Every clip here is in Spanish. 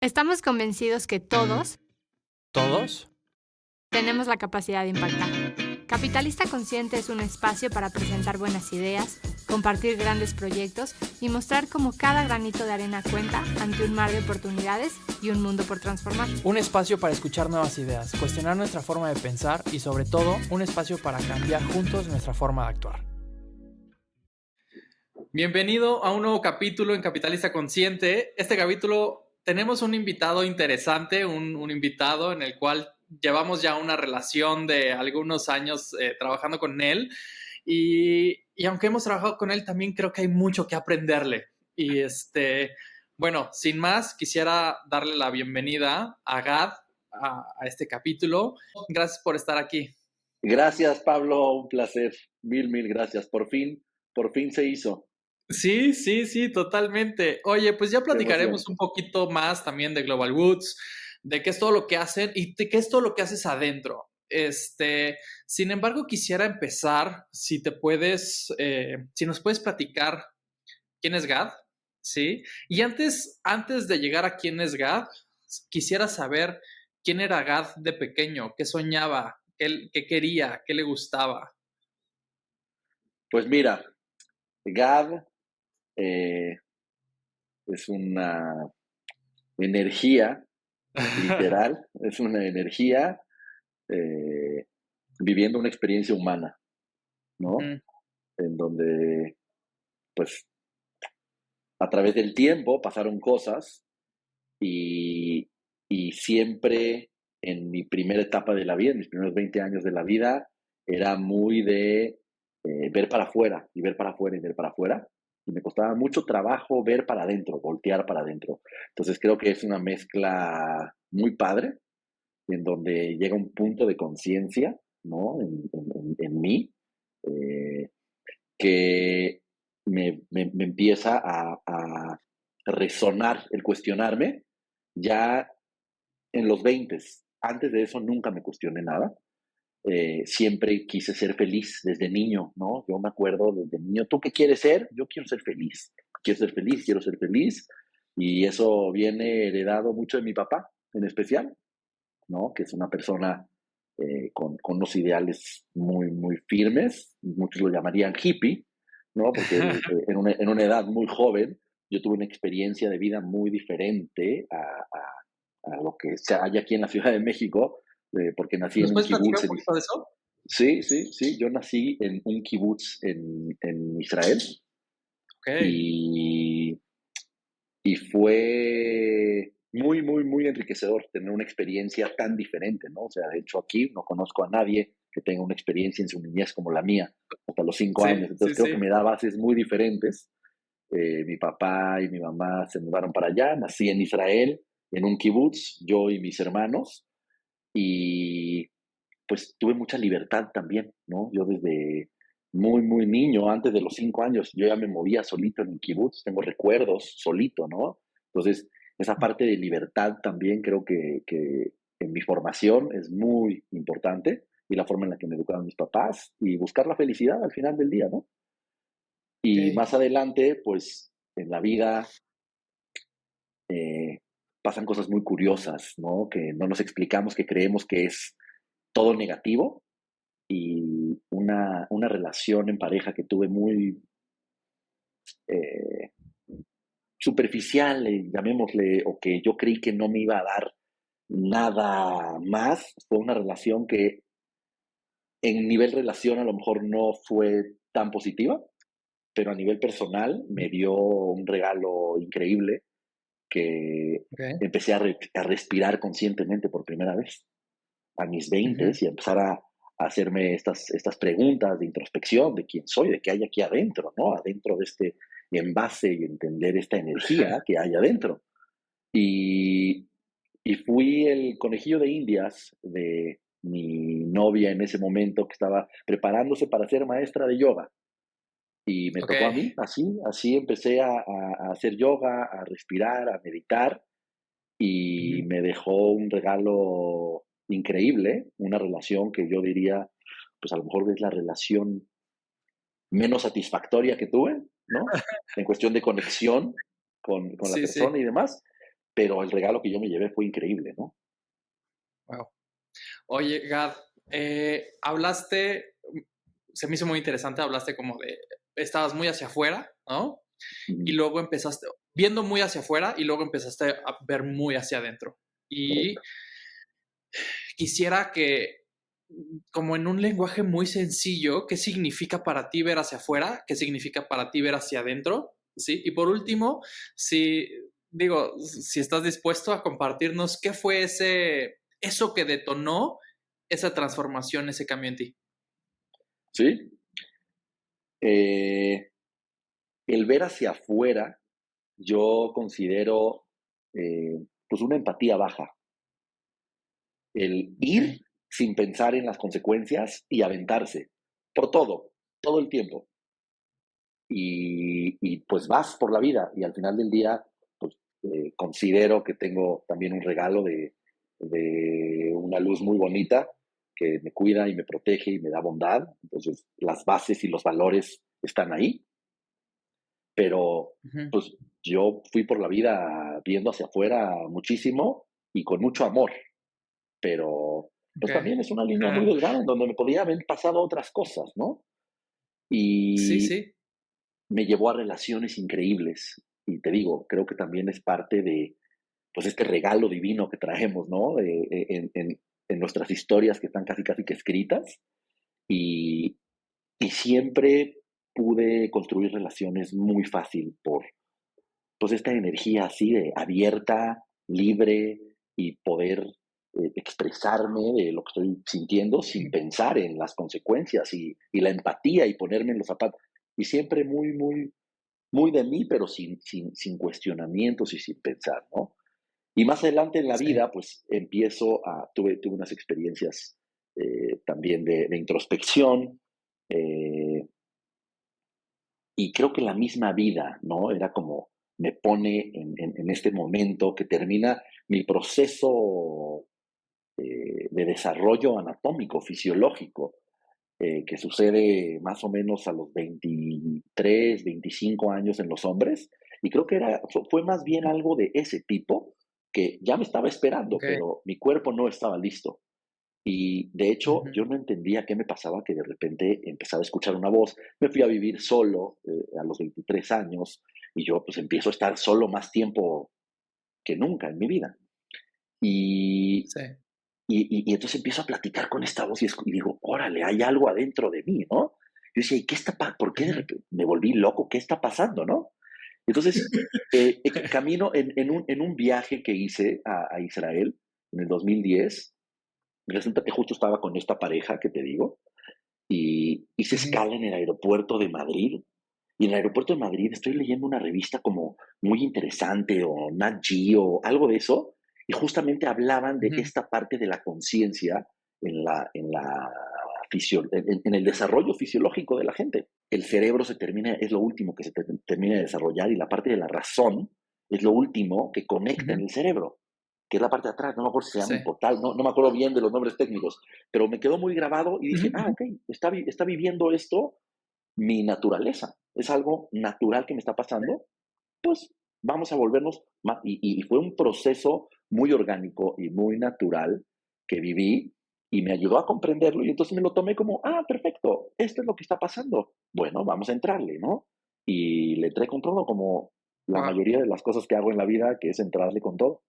Estamos convencidos que todos ¿Todos? tenemos la capacidad de impactar. Capitalista Consciente es un espacio para presentar buenas ideas, compartir grandes proyectos y mostrar cómo cada granito de arena cuenta ante un mar de oportunidades y un mundo por transformar. Un espacio para escuchar nuevas ideas, cuestionar nuestra forma de pensar y sobre todo un espacio para cambiar juntos nuestra forma de actuar. Bienvenido a un nuevo capítulo en Capitalista Consciente. Este capítulo tenemos un invitado interesante, un invitado en el cual llevamos ya una relación de algunos años trabajando con él y aunque hemos trabajado con él también creo que hay mucho que aprenderle. Y bueno, sin más, quisiera darle la bienvenida a Gad a este capítulo. Gracias por estar aquí. Gracias, Pablo, un placer. Mil gracias. Por fin se hizo. Sí, totalmente. Oye, pues ya Qué emoción. platicaremos un poquito más también de Global Woods, de qué es todo lo que hacen y de qué es todo lo que haces adentro. Sin embargo, quisiera empezar, si te puedes, si nos puedes platicar quién es Gad, ¿sí? Y antes de llegar a quién es Gad, quisiera saber quién era Gad de pequeño, qué soñaba, qué quería, qué le gustaba. Pues mira, Gad es una energía, literal, es una energía viviendo una experiencia humana, ¿no? Ujú. En donde, pues, a través del tiempo pasaron cosas y, y siempre en mi primera etapa de la vida, en mis primeros 20 años de la vida, era muy de ver para afuera y ver para afuera y ver para afuera. Y me costaba mucho trabajo ver para adentro, voltear para adentro. Entonces creo que es una mezcla muy padre, en donde llega un punto de conciencia, ¿no? En mí, eh, que me empieza a resonar el cuestionarme ya en los 20. Antes de eso nunca me cuestioné nada. Siempre quise ser feliz desde niño, ¿no? Yo me acuerdo desde niño, ¿tú qué quieres ser? Yo quiero ser feliz. Quiero ser feliz, quiero ser feliz. Y eso viene heredado mucho de mi papá, en especial, ¿no? Que es una persona con unos ideales muy firmes. Muchos lo llamarían hippie, ¿no? Porque él, en una edad muy joven, yo tuve una experiencia de vida muy diferente a lo que se hay aquí en la Ciudad de México, porque nací ¿Nos en un puedes platicar kibutz un poquito de eso? Sí, yo nací en un kibutz en Israel Ok. y, y fue muy enriquecedor tener una experiencia tan diferente, ¿no? O sea, de hecho aquí no conozco a nadie que tenga una experiencia en su niñez como la mía, hasta los 5 años. Sí, Entonces creo que sí. me da bases muy diferentes. Mi papá y mi mamá se mudaron para allá, nací en Israel, en un kibutz, yo y mis hermanos, y pues tuve mucha libertad también, ¿no? Yo desde muy niño, antes de los 5 años, yo ya me movía solito en el kibutz, tengo recuerdos solito, ¿no? Entonces, esa parte de libertad también creo que en mi formación es muy importante y la forma en la que me educaron mis papás y buscar la felicidad al final del día, ¿no? Y Ok. más adelante, pues en la vida eh, pasan cosas muy curiosas, ¿no? Que no nos explicamos, que creemos que es todo negativo y una relación en pareja que tuve muy eh, superficial, llamémosle, o que yo creí que no me iba a dar nada más, fue una relación que en nivel relación a lo mejor no fue tan positiva, pero a nivel personal me dio un regalo increíble que Ok. empecé a respirar conscientemente por primera vez a mis 20 Ujú. y empezar a hacerme estas preguntas de introspección de quién soy, de qué hay aquí adentro, ¿no? Adentro de este envase y entender esta energía que hay adentro. Y, y fui el conejillo de indias de mi novia en ese momento que estaba preparándose para ser maestra de yoga. Y me Ok. tocó a mí, así empecé a hacer yoga, a respirar, a meditar y Ujú. me dejó un regalo increíble, una relación que yo diría, pues a lo mejor es la relación menos satisfactoria que tuve, ¿no? En cuestión de conexión con la Sí, sí. persona y demás, pero el regalo que yo me llevé fue increíble, ¿no? Wow. Oye, Gad, hablaste, se me hizo muy interesante, hablaste como de, estabas muy hacia afuera, ¿no? Y Ujú. luego empezaste viendo muy hacia afuera y luego empezaste a ver muy hacia adentro. Y Correcto. quisiera que, como en un lenguaje muy sencillo, ¿qué significa para ti ver hacia afuera? ¿Qué significa para ti ver hacia adentro? ¿Sí? Y por último, si estás dispuesto a compartirnos qué fue eso que detonó esa transformación, ese cambio en ti. ¿Sí? Eh, el ver hacia afuera, yo considero pues una empatía baja. El Ok, ir sin pensar en las consecuencias y aventarse por todo el tiempo. Y pues vas por la vida y al final del día, pues considero que tengo también un regalo de una luz muy bonita que me cuida y me protege y me da bondad. Entonces, las bases y los valores están ahí, pero ujú, pues yo fui por la vida viendo hacia afuera muchísimo y con mucho amor, pero ok. pues también es una línea muy Ah, delgada en donde me podía haber pasado otras cosas, ¿no? sí, Y sí. me llevó a relaciones increíbles. Y te digo, creo que también es parte de pues este regalo divino que traemos, ¿no? En nuestras historias que están casi casi que escritas. Y, y siempre pude construir relaciones muy fácil por pues esta energía así de abierta, libre y poder expresarme de lo que estoy sintiendo sin pensar en las consecuencias y la empatía y ponerme en los zapatos. Y siempre muy de mí, pero sin cuestionamientos y sin pensar, ¿no? Y más adelante en la Sí. vida, pues tuve unas experiencias también de introspección, eh, y creo que la misma vida, ¿no? Era como me pone en este momento que termina mi proceso de desarrollo anatómico, fisiológico, que sucede más o menos a los 23, 25 años en los hombres. Y creo que fue más bien algo de ese tipo que ya me estaba esperando, Ok. pero mi cuerpo no estaba listo. Y de hecho, Ujú, yo no entendía qué me pasaba, que de repente empezaba a escuchar una voz. Me fui a vivir solo a los 23 años y yo pues empiezo a estar solo más tiempo que nunca en mi vida. Y, sí. y entonces empiezo a platicar con esta voz y digo, órale, hay algo adentro de mí, ¿no? Yo decía, ¿y qué ¿por qué de Ujú, repente me volví loco? ¿Qué está pasando, no? Entonces, camino en un viaje que hice a Israel en el 2010. Resulta que justo estaba con esta pareja que te digo y hice ujú, escala en el aeropuerto de Madrid. Y en el aeropuerto de Madrid estoy leyendo una revista como muy interesante o Nat Geo, algo de eso, y justamente hablaban de ujú. esta parte de la conciencia en el desarrollo fisiológico de la gente. El cerebro es lo último que se termina de desarrollar y la parte de la razón es lo último que conecta en Ujú, el cerebro, que es la parte de atrás, no me acuerdo si se llama sí. hipotal, no me acuerdo bien de los nombres técnicos, pero me quedó muy grabado y Ujú, dije, ujú. ok, está viviendo esto mi naturaleza, es algo natural que me está pasando, pues vamos a volvernos más. Y fue un proceso muy orgánico y muy natural que viví y me ayudó a comprenderlo y entonces me lo tomé como, perfecto, esto es lo que está pasando. Bueno, vamos a entrarle, ¿no? Y le entré con todo como la Wow. mayoría de las cosas que hago en la vida, que es entrarle con todo.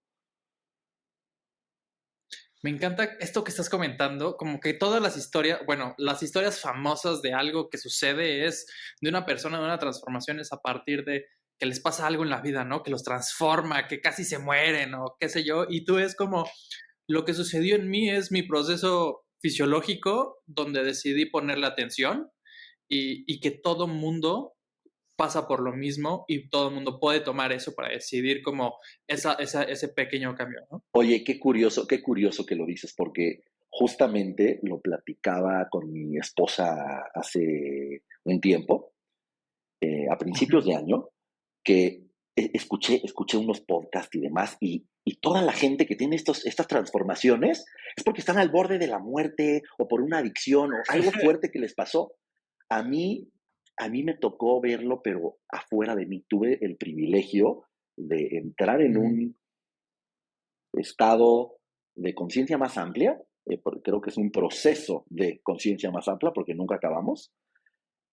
Me encanta esto que estás comentando, como que todas las historias, bueno, las historias famosas de algo que sucede es de una persona, de una transformación, es a partir de que les pasa algo en la vida, ¿no? Que los transforma, que casi se mueren o qué sé yo. Y tú es como, lo que sucedió en mí es mi proceso fisiológico donde decidí ponerle atención y que todo mundo pasa por lo mismo y todo el mundo puede tomar eso para decidir como ese pequeño cambio, ¿no? Oye, qué curioso que lo dices, porque justamente lo platicaba con mi esposa hace un tiempo, a principios Ujú, de año, que escuché unos podcasts y demás, y toda la gente que tiene estas transformaciones es porque están al borde de la muerte o por una adicción o algo fuerte que les pasó. A mí, a mí me tocó verlo, pero afuera de mí. Tuve el privilegio de entrar ujú, estado de conciencia más amplia, porque creo que es un proceso de conciencia más amplia, porque nunca acabamos,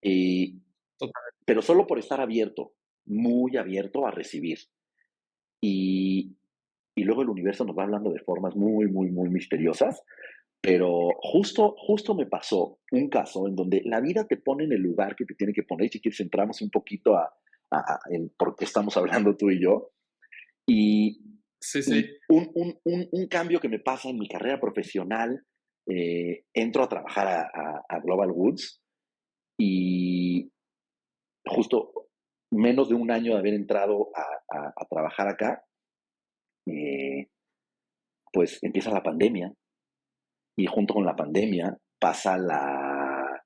y, pero solo por estar abierto, muy abierto a recibir. Y, y luego el universo nos va hablando de formas muy, muy, muy misteriosas, pero justo me pasó un caso en donde la vida te pone en el lugar que te tiene que poner. Si quieres, entramos un poquito en por qué estamos hablando tú y yo. Y, Sí, sí. y un cambio que me pasa en mi carrera profesional, entro a trabajar a Global Woods y justo menos de un año de haber entrado a trabajar acá, pues empieza la pandemia y junto con la pandemia pasa la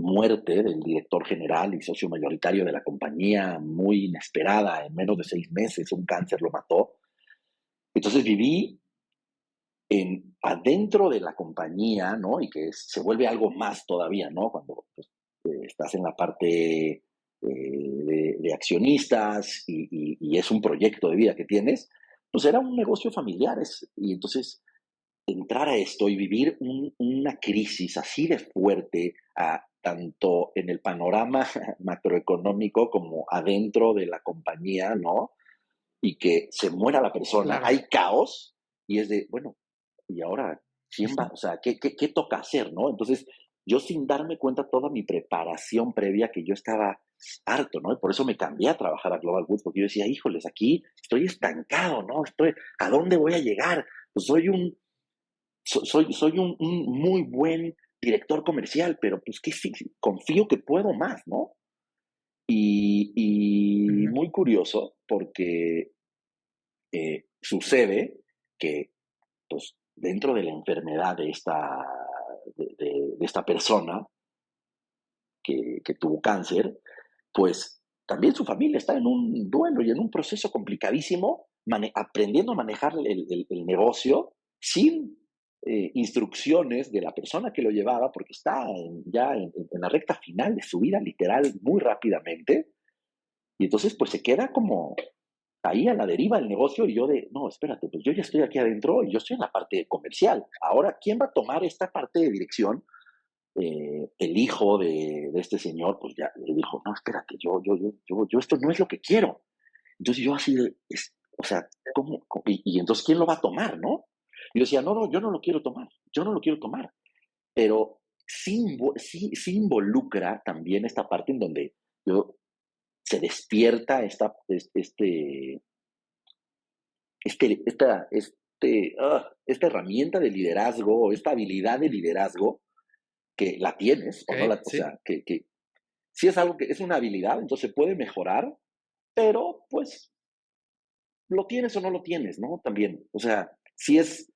muerte del director general y socio mayoritario de la compañía, muy inesperada, en menos de 6 meses, un cáncer lo mató. Entonces viví adentro de la compañía, ¿no? Y que se vuelve algo más todavía, ¿no? Cuando pues, estás en la parte de accionistas y es un proyecto de vida que tienes, pues era un negocio familiar. Y entonces entrar a esto y vivir una crisis así de fuerte, tanto en el panorama macroeconómico como adentro de la compañía, ¿no? Y que se muera la persona, Claro. hay caos y es de, bueno, ¿y ahora quién va? O sea, ¿qué toca hacer, no? Entonces, yo sin darme cuenta toda mi preparación previa, que yo estaba harto, ¿no? Y por eso me cambié a trabajar a Global Woods, porque yo decía, híjoles, aquí estoy estancado, ¿no? ¿A dónde voy a llegar? Pues soy un muy buen director comercial, pero pues que sí, confío que puedo más, ¿no? Y Ujú. muy curioso porque sucede que pues, dentro de la enfermedad de esta persona que tuvo cáncer, pues también su familia está en un duelo y en un proceso complicadísimo, aprendiendo a manejar el negocio sin instrucciones de la persona que lo llevaba, porque está ya en la recta final de su vida, literal, muy rápidamente. Y entonces, pues se queda como ahí a la deriva el negocio y yo no, espérate, pues yo ya estoy aquí adentro y yo estoy en la parte comercial. Ahora, ¿quién va a tomar esta parte de dirección? El hijo de este señor, pues ya le dijo, no, espérate, yo esto no es lo que quiero. Entonces yo así o sea, ¿cómo? Y entonces, ¿quién lo va a tomar, no? Y yo decía, no, yo no lo quiero tomar, yo no lo quiero tomar. Pero sí involucra también esta parte en donde se despierta esta herramienta de liderazgo, esta habilidad de liderazgo que la tienes o no Ok, o sí. sea, que sí es algo que es una habilidad, entonces se puede mejorar, pero pues lo tienes o no lo tienes, ¿no? También, o sea, sí es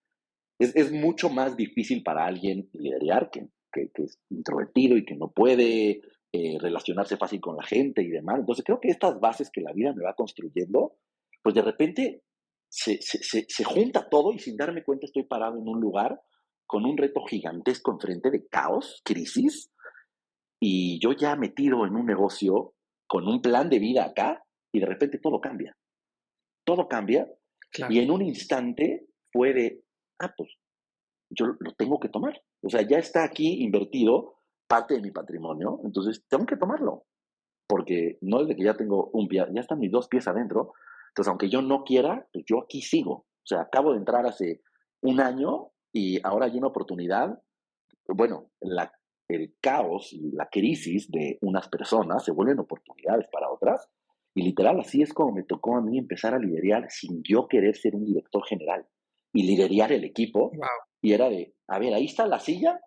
mucho más difícil para alguien liderar que es introvertido y que no puede relacionarse fácil con la gente y demás. Entonces creo que estas bases que la vida me va construyendo, pues de repente se junta todo y sin darme cuenta estoy parado en un lugar con un reto gigantesco enfrente de caos, crisis, y yo ya metido en un negocio con un plan de vida acá y de repente todo cambia Claro. y en un instante puede, pues yo lo tengo que tomar. O sea, ya está aquí invertido parte de mi patrimonio, entonces tengo que tomarlo, porque no es de que ya tengo un pie, ya están mis 2 pies adentro, entonces aunque yo no quiera, pues yo aquí sigo. O sea, acabo de entrar hace un año y ahora hay una oportunidad. Bueno, el caos y la crisis de unas personas se vuelven oportunidades para otras. Y literal, así es como me tocó a mí empezar a liderar sin yo querer ser un director general y liderar el equipo. Wow. Y era de, a ver, ahí está la silla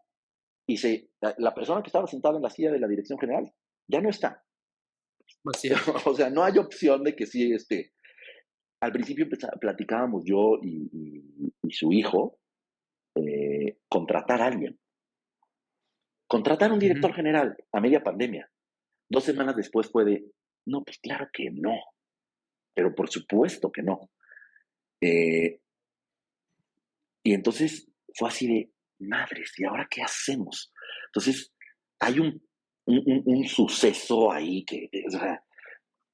y la persona que estaba sentada en la silla de la dirección general ya no está. Vacía. O sea, no hay opción de que sí esté. Al principio platicábamos yo y su hijo, contratar a alguien. Contratar a un Ujú. director general a media pandemia. 2 semanas después fue de, no, pues claro que no, pero por supuesto que no. Eh, y entonces fue así de, madres, ¿y ahora qué hacemos? Entonces hay un suceso ahí o sea,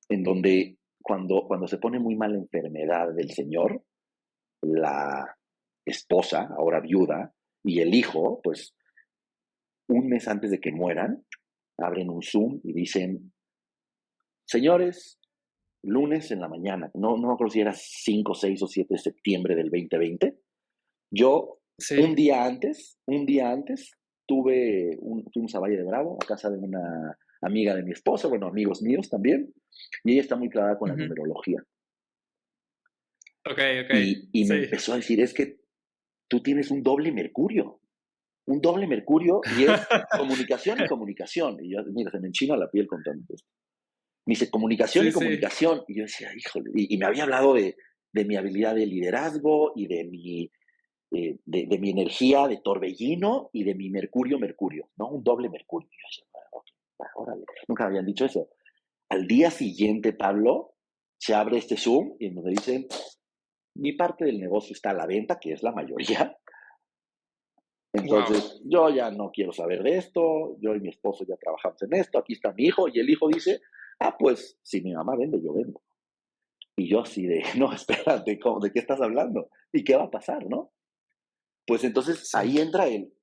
en donde cuando se pone muy mal la enfermedad del señor, la esposa, ahora viuda, y el hijo, pues un mes antes de que mueran, abren un Zoom y dicen, señores, lunes en la mañana, no me acuerdo si era 5, 6 o 7 de septiembre del 2020, yo un Sí. día antes, fuimos a Valle de Bravo, a casa de una amiga de mi esposa, bueno, amigos míos también, y ella está muy clara con la Ujú. numerología. Ok, ok. Y me Sí. empezó a decir, es que tú tienes un doble Mercurio y es comunicación y comunicación. Y yo, mira, se me enchina la piel contando esto. Me dice comunicación y Sí, sí. comunicación. Y yo decía, híjole, y me había hablado de mi habilidad de liderazgo y de mi energía de torbellino y de mi Mercurio, ¿no? Un doble Mercurio. Y yo decía, okay, órale, nunca me habían dicho eso. Al día siguiente, Pablo, se abre este Zoom y nos dicen, mi parte del negocio está a la venta, que es la mayoría. Wow. Entonces, yo ya no quiero saber de esto, yo y mi esposo ya trabajamos en esto, aquí está mi hijo, y el hijo dice, pues si mi mamá vende, yo vendo. Y yo así de, no, espérate, ¿de qué estás hablando? ¿Y qué va a pasar, no? Pues entonces Sí. ahí entra él.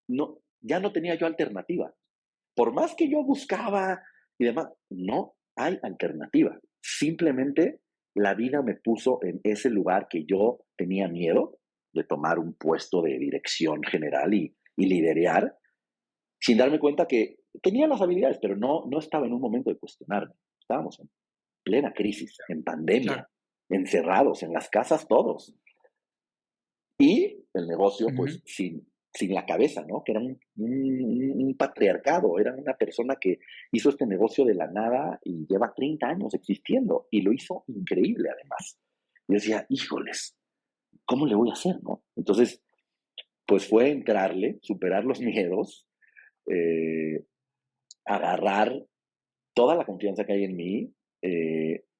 No, ya no tenía yo alternativa. Por más que yo buscaba y demás, no hay alternativa. Simplemente la vida me puso en ese lugar que yo tenía miedo de tomar un puesto de dirección general y liderear, sin darme cuenta que tenía las habilidades, pero no estaba en un momento de cuestionarme. Estábamos en plena crisis, en Claro. pandemia, encerrados en las casas todos. Y el negocio, Ujú. pues, sin la cabeza, ¿no? Que era un patriarcado, era una persona que hizo este negocio de la nada y lleva 30 años existiendo y lo hizo increíble además. Yo decía, híjoles, ¿cómo le voy a hacer, no? Entonces, pues fue entrarle, superar los miedos, eh, agarrar toda la confianza que hay en mí,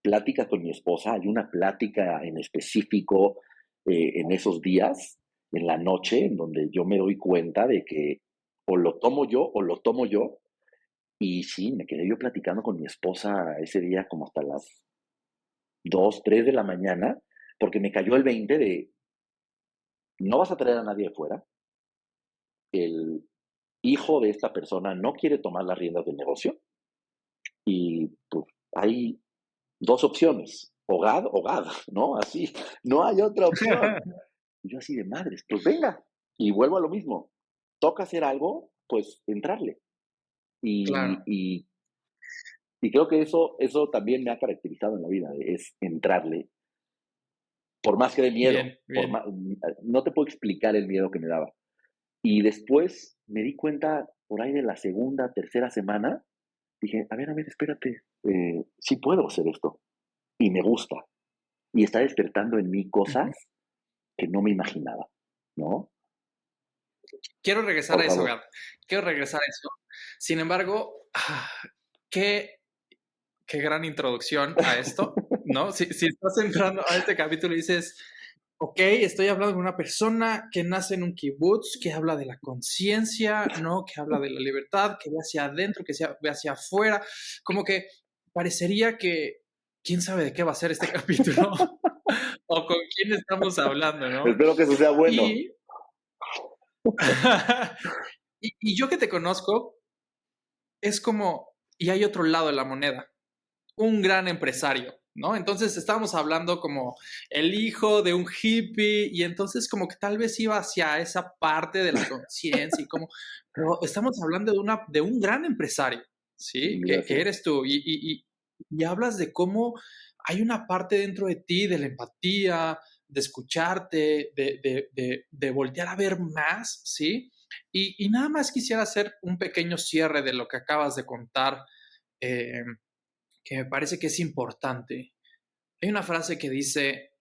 plática con mi esposa, hay una plática en específico en esos días, en la noche, en donde yo me doy cuenta de que o lo tomo yo o lo tomo yo. Y sí, me quedé yo platicando con mi esposa ese día como hasta las 2, 3 de la mañana, porque me cayó el 20 de, no vas a traer a nadie de fuera, el hijo de esta persona no quiere tomar las riendas del negocio y pues hay dos opciones, o GAD, ¿no? Así, no hay otra opción. Y yo así de madres, pues venga, y vuelvo a lo mismo, toca hacer algo, pues entrarle. Y, Claro. y, y creo que eso también me ha caracterizado en la vida, es entrarle, por más que de miedo, Bien, bien. no te puedo explicar el miedo que me daba. Y después me di cuenta, por ahí de la segunda, tercera semana, dije, a ver, espérate, sí puedo hacer esto, y me gusta, y está despertando en mí Ujú. cosas que no me imaginaba, ¿no? Quiero regresar Por a eso, favor. Gab. Quiero regresar a eso. Sin embargo, qué, qué gran introducción a esto, ¿no? Si estás entrando a este capítulo y dices, ok, estoy hablando con una persona que nace en un kibutz, que habla de la conciencia, ¿no? Que habla de la libertad, que ve hacia adentro, que ve hacia afuera. Como que parecería que, ¿quién sabe de qué va a ser este capítulo? O con quién estamos hablando, ¿no? Espero que eso sea bueno. Y, y yo que te conozco, es como, y hay otro lado de la moneda, un gran empresario, ¿no? Entonces estábamos hablando como el hijo de un hippie y entonces como que tal vez iba hacia esa parte de la conciencia y como, pero estamos hablando de un gran empresario, ¿sí? Que Gracias. eres tú y hablas de cómo hay una parte dentro de ti de la empatía, de escucharte, de voltear a ver más, ¿sí? Y nada más quisiera hacer un pequeño cierre de lo que acabas de contar, eh, que me parece que es importante. Hay una frase que dice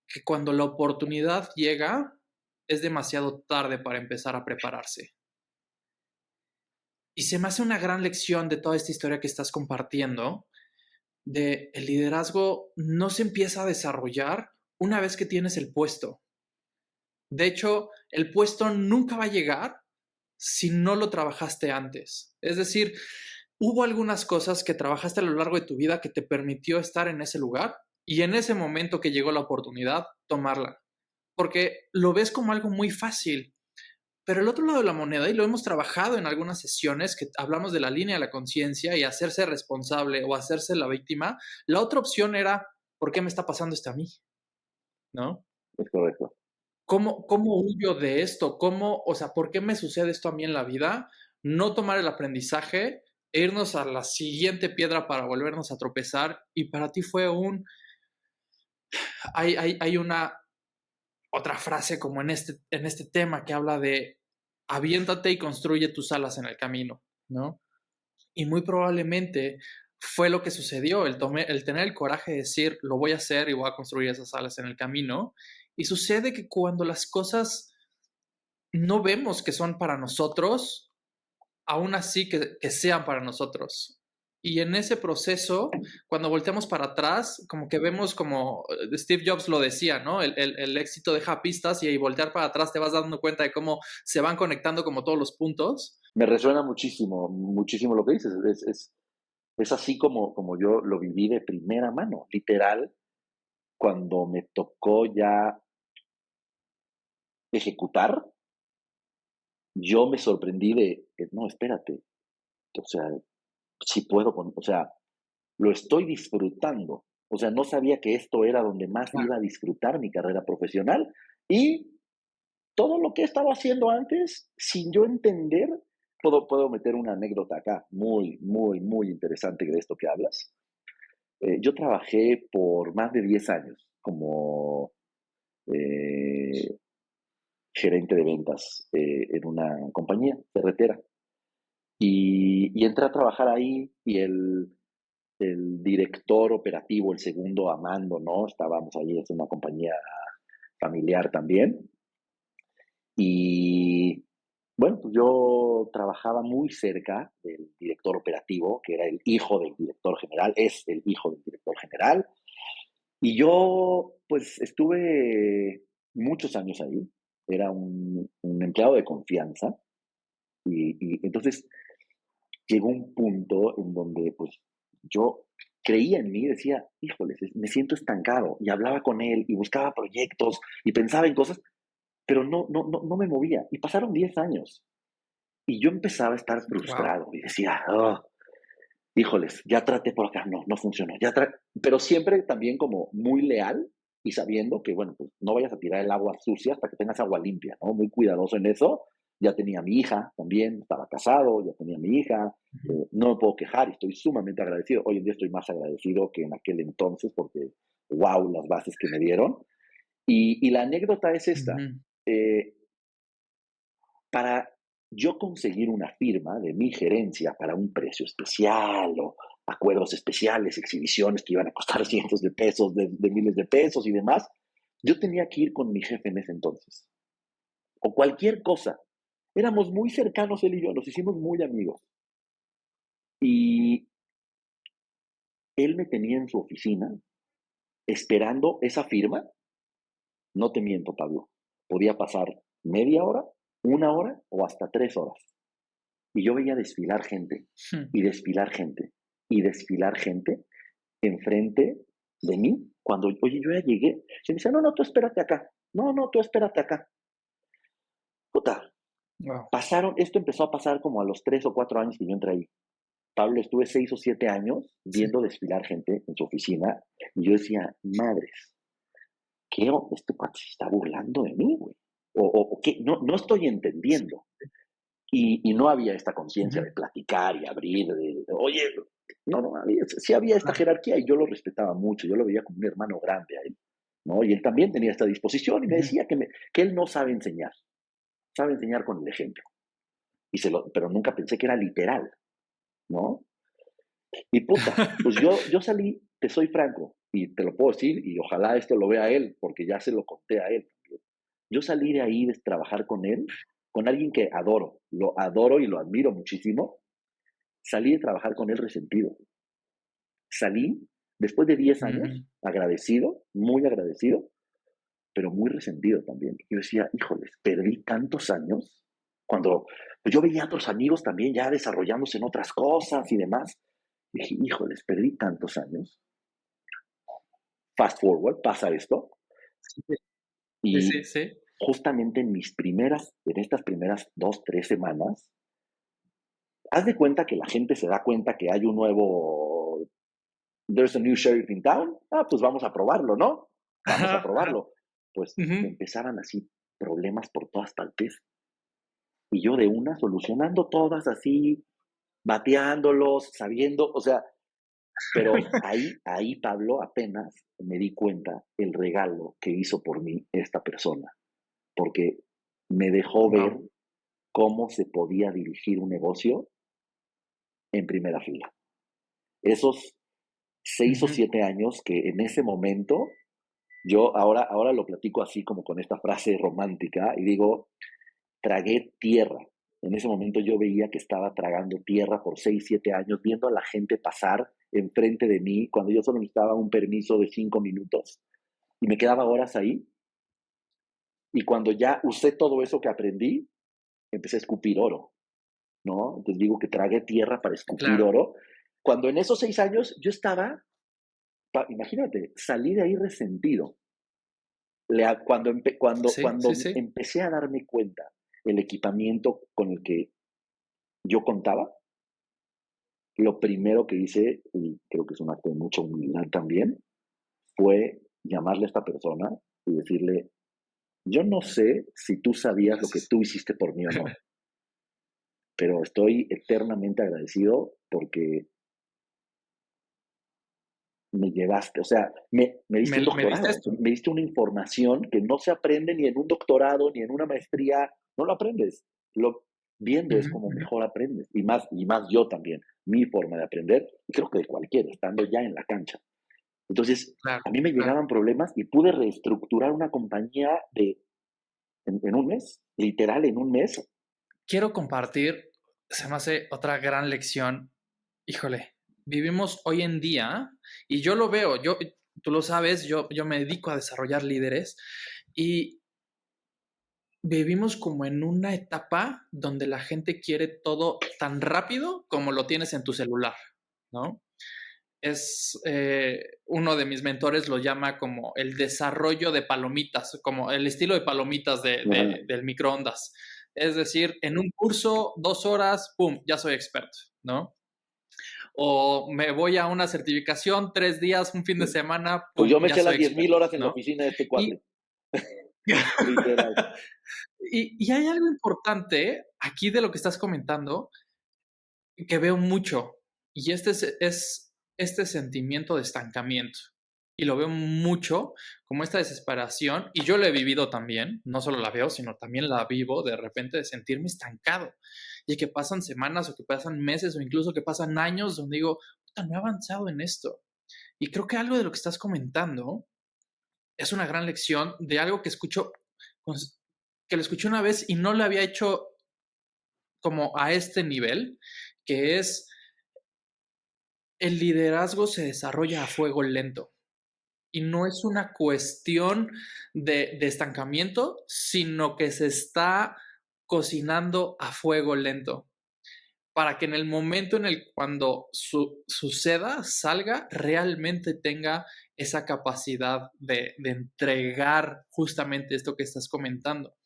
que cuando la oportunidad llega, es demasiado tarde para empezar a prepararse. Y se me hace una gran lección de toda esta historia que estás compartiendo, de el liderazgo no se empieza a desarrollar una vez que tienes el puesto. De hecho, el puesto nunca va a llegar si no lo trabajaste antes. Es decir, ¿hubo algunas cosas que trabajaste a lo largo de tu vida que te permitió estar en ese lugar y en ese momento que llegó la oportunidad, tomarla? Porque lo ves como algo muy fácil, pero el otro lado de la moneda, y lo hemos trabajado en algunas sesiones que hablamos de la línea de la conciencia y hacerse responsable o hacerse la víctima, la otra opción era, ¿por qué me está pasando esto a mí? ¿No? Es correcto. ¿Cómo huyo de esto? O sea, ¿por qué me sucede esto a mí en la vida? No tomar el aprendizaje e irnos a la siguiente piedra para volvernos a tropezar. Y para ti fue hay una otra frase como en este tema que habla de aviéntate y construye tus alas en el camino, ¿no? Y muy probablemente fue lo que sucedió, el tener el coraje de decir, lo voy a hacer y voy a construir esas alas en el camino. Y sucede que cuando las cosas no vemos que son para nosotros, aún así que sean para nosotros. Y en ese proceso, cuando volteamos para atrás, como que vemos como Steve Jobs lo decía, ¿no? El éxito deja pistas y ahí voltear para atrás te vas dando cuenta de cómo se van conectando como todos los puntos. Me resuena muchísimo, muchísimo lo que dices. Es así como yo lo viví de primera mano, literal, cuando me tocó ya ejecutar, yo me sorprendí no, espérate, o sea, si puedo, o sea, lo estoy disfrutando. O sea, no sabía que esto era donde más iba a disfrutar mi carrera profesional y todo lo que he estado haciendo antes, sin yo entender, puedo meter una anécdota acá muy, muy, muy interesante de esto que hablas. Yo trabajé por más de 10 años como eh, gerente de ventas en una compañía ferretera. Y entré a trabajar ahí y el director operativo, el segundo a mando, ¿no? Estábamos ahí, es una compañía familiar también. Y bueno, pues yo trabajaba muy cerca del director operativo, que era el hijo del director general, es el hijo del director general. Y yo, pues, estuve muchos años ahí. Era un empleado de confianza. Y entonces llegó un punto en donde, pues, yo creía en mí, decía, híjoles, me siento estancado. Y hablaba con él y buscaba proyectos y pensaba en cosas, pero no me movía. Y pasaron 10 años. Y yo empezaba a estar Wow. frustrado y decía, oh, híjoles, ya traté por acá, no funcionó. Pero siempre también como muy leal y sabiendo que, bueno, pues no vayas a tirar el agua sucia hasta que tengas agua limpia, ¿no? Muy cuidadoso en eso. Ya tenía mi hija también, estaba casado, ya tenía mi hija, no me puedo quejar y estoy sumamente agradecido. Hoy en día estoy más agradecido que en aquel entonces porque, wow, las bases que me dieron. Y la anécdota es esta. Uh-huh. Eh, para yo conseguir una firma de mi gerencia para un precio especial o acuerdos especiales, exhibiciones que iban a costar cientos de pesos, de miles de pesos y demás, yo tenía que ir con mi jefe en ese entonces. O cualquier cosa. Éramos muy cercanos él y yo, nos hicimos muy amigos. Y él me tenía en su oficina esperando esa firma. No te miento, Pablo. Podía pasar media hora, una hora o hasta 3 horas. Y yo veía desfilar gente, y desfilar gente, y desfilar gente enfrente de mí. Cuando, oye, yo ya llegué, se me dice, no, tú espérate acá. No, tú espérate acá. Puta, Wow. esto empezó a pasar como a los 3 o 4 años que yo entré ahí. Pablo, estuve 6 o 7 años Sí. viendo desfilar gente en su oficina, y yo decía, madres, ¿qué? Este cuate se está burlando de mí, güey. O qué, no estoy entendiendo. Y no había esta conciencia Uh-huh. de platicar y abrir, oye, no, sí había esta jerarquía y yo lo respetaba mucho, yo lo veía como un hermano grande a él, ¿no? Y él también tenía esta disposición y me Uh-huh. decía que él no sabe enseñar con el ejemplo, pero nunca pensé que era literal, ¿no? Y puta, pues yo salí, te soy franco, y te lo puedo decir, y ojalá esto lo vea él, porque ya se lo conté a él. Yo salí de ahí de trabajar con él, con alguien que lo adoro y lo admiro muchísimo. Salí de trabajar con él resentido. Salí después de 10 Uh-huh. años, agradecido, muy agradecido, pero muy resentido también. Yo decía, híjoles, perdí tantos años cuando pues, yo veía a otros amigos también ya desarrollándose en otras cosas y demás, dije, híjoles, perdí tantos años. Fast forward, pasa esto. Sí, Y sí, sí. justamente en estas primeras 2, 3 semanas, haz de cuenta que la gente se da cuenta que hay un nuevo, there's a new sheriff in town, pues vamos a probarlo, ¿no? Vamos a Ajá, ajá. probarlo. Pues me empezaban así problemas por todas partes y yo de una solucionando todas así, bateándolos, sabiendo, o sea, pero ahí, Pablo, apenas me di cuenta el regalo que hizo por mí esta persona, porque me dejó ver Wow. cómo se podía dirigir un negocio en primera fila. Esos 6 o 7 años que en ese momento, yo ahora lo platico así como con esta frase romántica y digo, tragué tierra. En ese momento yo veía que estaba tragando tierra por 6, 7 años, viendo a la gente pasar enfrente de mí cuando yo solo necesitaba un permiso de 5 minutos y me quedaba horas ahí. Y cuando ya usé todo eso que aprendí, empecé a escupir oro, ¿no? Entonces digo que tragué tierra para escupir Claro. oro. Cuando en esos 6 años yo estaba, imagínate, salí de ahí resentido. Cuando Sí, sí, sí. empecé a darme cuenta el equipamiento con el que yo contaba, lo primero que hice, y creo que es un acto de mucha humildad también, fue llamarle a esta persona y decirle, yo no sé si tú sabías lo que Gracias. tú hiciste por mí o no, pero estoy eternamente agradecido porque me llevaste, o sea, me diste un Me diste doctorado, esto. me diste una información que no se aprende ni en un doctorado, ni en una maestría, no lo aprendes. Viendo es como mejor aprendes, y más yo también, mi forma de aprender, y creo que de cualquiera, estando ya en la cancha. Entonces, Claro, a mí me claro. llegaban problemas y pude reestructurar una compañía en un mes, literal, en un mes. Quiero compartir, se me hace otra gran lección. Híjole, vivimos hoy en día y yo lo veo, tú lo sabes, yo me dedico a desarrollar líderes y vivimos como en una etapa donde la gente quiere todo tan rápido como lo tienes en tu celular, ¿no? Uno de mis mentores lo llama como el desarrollo de palomitas, como el estilo de palomitas Ajá. del microondas. Es decir, en un curso, 2 horas, ¡pum!, ya soy experto, ¿no? O me voy a una certificación, 3 días, un fin de semana, Pues ¡pum!, yo me ya eché las soy 10,000 experto, horas en la ¿no? oficina de este Y, cuate, literal. y hay algo importante aquí de lo que estás comentando que veo mucho, y es este sentimiento de estancamiento. Y lo veo mucho como esta desesperación, y yo lo he vivido también, no solo la veo, sino también la vivo de repente de sentirme estancado, y que pasan semanas o que pasan meses o incluso que pasan años donde digo, puta, no he avanzado en esto. Y creo que algo de lo que estás comentando es una gran lección de algo que que lo escuché una vez y no lo había hecho como a este nivel, que es el liderazgo se desarrolla a fuego lento y no es una cuestión de estancamiento, sino que se está cocinando a fuego lento para que en el momento en el cuando suceda, salga, realmente tenga esa capacidad de entregar justamente esto que estás comentando.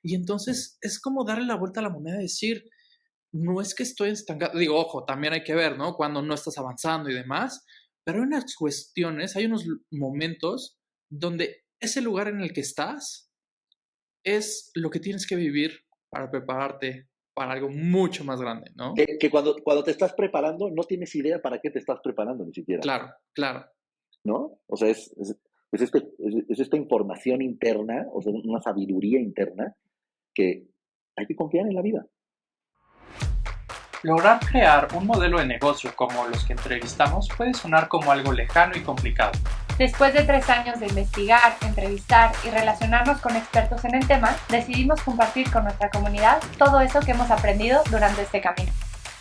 Y entonces es como darle la vuelta a la moneda y decir, no es que estoy estancado, digo, ojo, también hay que ver, ¿no? Cuando no estás avanzando y demás, pero hay unas cuestiones, hay unos momentos donde ese lugar en el que estás es lo que tienes que vivir para prepararte para algo mucho más grande, ¿no? Que cuando te estás preparando, no tienes idea para qué te estás preparando ni siquiera, Claro, claro. ¿no? O sea, es esta información interna, o sea, una sabiduría interna que hay que confiar en la vida. Lograr crear un modelo de negocio como los que entrevistamos puede sonar como algo lejano y complicado. Después de 3 años de investigar, entrevistar y relacionarnos con expertos en el tema, decidimos compartir con nuestra comunidad todo eso que hemos aprendido durante este camino.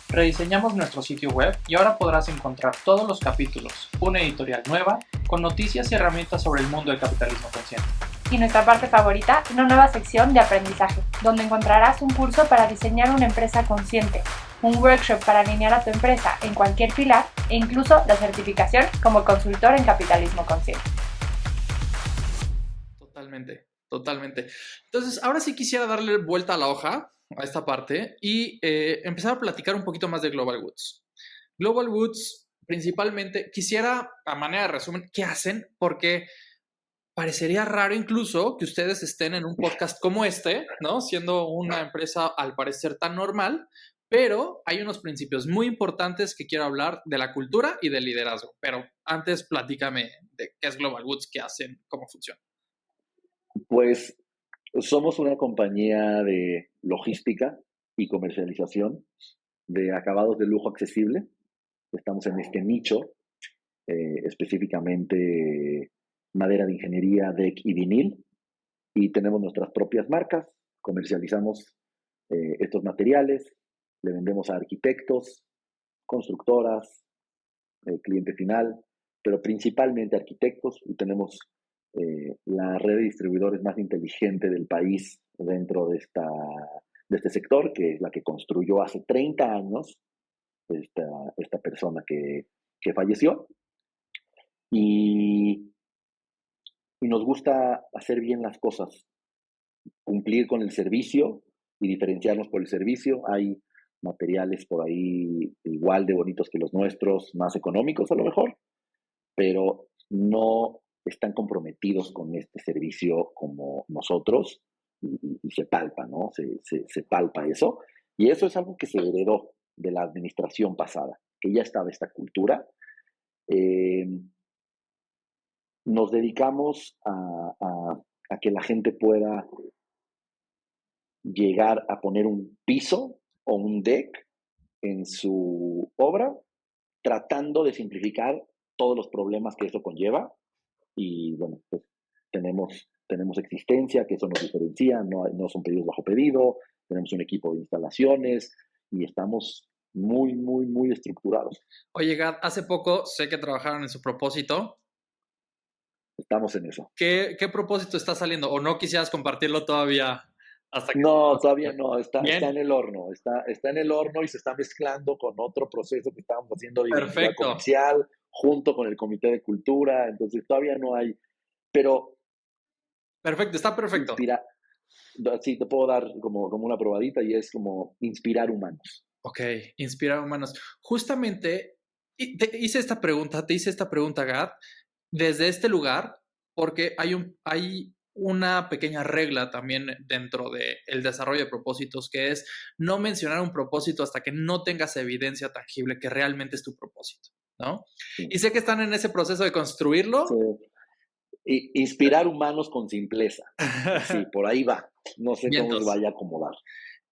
Rediseñamos nuestro sitio web y ahora podrás encontrar todos los capítulos, una editorial nueva, con noticias y herramientas sobre el mundo del capitalismo consciente. Y nuestra parte favorita, una nueva sección de aprendizaje, donde encontrarás un curso para diseñar una empresa consciente, un workshop para alinear a tu empresa en cualquier pilar e incluso la certificación como consultor en capitalismo consciente. Totalmente. Entonces, ahora sí quisiera darle vuelta a la hoja a esta parte y empezar a platicar un poquito más de Global Woods. Global Woods, principalmente, quisiera, a manera de resumen, ¿qué hacen? Porque parecería raro incluso que ustedes estén en un podcast como este, ¿no? Siendo una empresa al parecer tan normal, pero hay unos principios muy importantes que quiero hablar de la cultura y del liderazgo. Pero antes platícame de qué es Global Woods, qué hacen, cómo funciona. Pues somos una compañía de logística y comercialización de acabados de lujo accesible. Estamos en este nicho, específicamente madera de ingeniería, deck y vinil, y tenemos nuestras propias marcas, comercializamos estos materiales, le vendemos a arquitectos, constructoras, cliente final, pero principalmente arquitectos, y tenemos la red de distribuidores más inteligente del país dentro de este sector, que es la que construyó hace 30 años esta persona que falleció. Y nos gusta hacer bien las cosas, cumplir con el servicio y diferenciarnos por el servicio. Hay materiales por ahí igual de bonitos que los nuestros, más económicos a lo mejor, pero no están comprometidos con este servicio como nosotros, y se palpa, ¿no? Se palpa eso. Y eso es algo que se heredó de la administración pasada, que ya estaba esta cultura. Nos dedicamos a que la gente pueda llegar a poner un piso o un deck en su obra, tratando de simplificar todos los problemas que eso conlleva. Y bueno, pues tenemos existencia, que eso nos diferencia, no son pedidos bajo pedido, tenemos un equipo de instalaciones y estamos muy estructurados. Oye, Gad, hace poco sé que trabajaron en su propósito. Estamos en eso. ¿Qué propósito está saliendo? ¿O no quisieras compartirlo todavía? Hasta que... No, todavía no, está en el horno, está en el horno y se está mezclando con otro proceso que estamos haciendo de identidad comercial, junto con el Comité de Cultura, entonces todavía no hay, pero... Perfecto, está perfecto. Sí, te puedo dar como una probadita y es como inspirar humanos. Ok, inspirar humanos. Justamente te hice esta pregunta, Gad, desde este lugar, porque hay una pequeña regla también dentro del desarrollo de propósitos, que es no mencionar un propósito hasta que no tengas evidencia tangible que realmente es tu propósito, ¿no? Sí. Y sé que están en ese proceso de construirlo. Sí. Inspirar humanos con simpleza. Sí, por ahí va. No sé cómo se vaya a acomodar.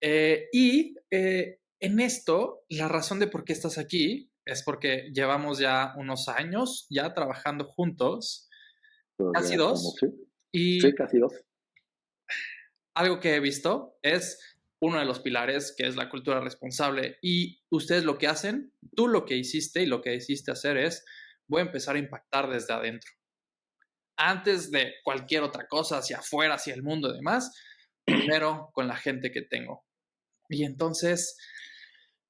En esto, la razón de por qué estás aquí es porque llevamos ya unos años ya trabajando juntos. Casi 2. Sí, casi 2. Algo que he visto es uno de los pilares, que es la cultura responsable. Y ustedes lo que hacen, tú lo que hiciste y lo que decidiste hacer es, voy a empezar a impactar desde adentro. Antes de cualquier otra cosa, hacia afuera, hacia el mundo y demás, primero con la gente que tengo. Y entonces,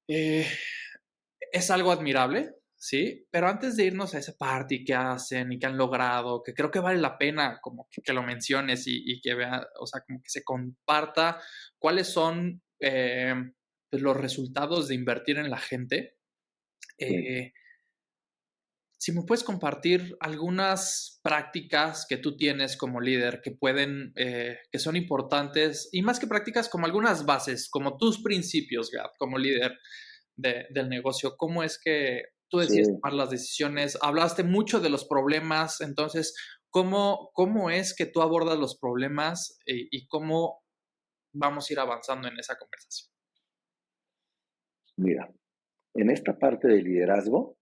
es algo admirable, ¿sí? Pero antes de irnos a esa parte y qué hacen y qué han logrado, que creo que vale la pena como que lo menciones y que vea, o sea, como que se comparta cuáles son pues los resultados de invertir en la gente. Si me puedes compartir algunas prácticas que tú tienes como líder que pueden, que son importantes, y más que prácticas, como algunas bases, como tus principios, Gad, como líder del negocio. ¿Cómo es que tú decides tomar las decisiones? Hablaste mucho de los problemas, entonces, ¿cómo es que tú abordas los problemas y cómo vamos a ir avanzando en esa conversación? Mira, en esta parte de liderazgo,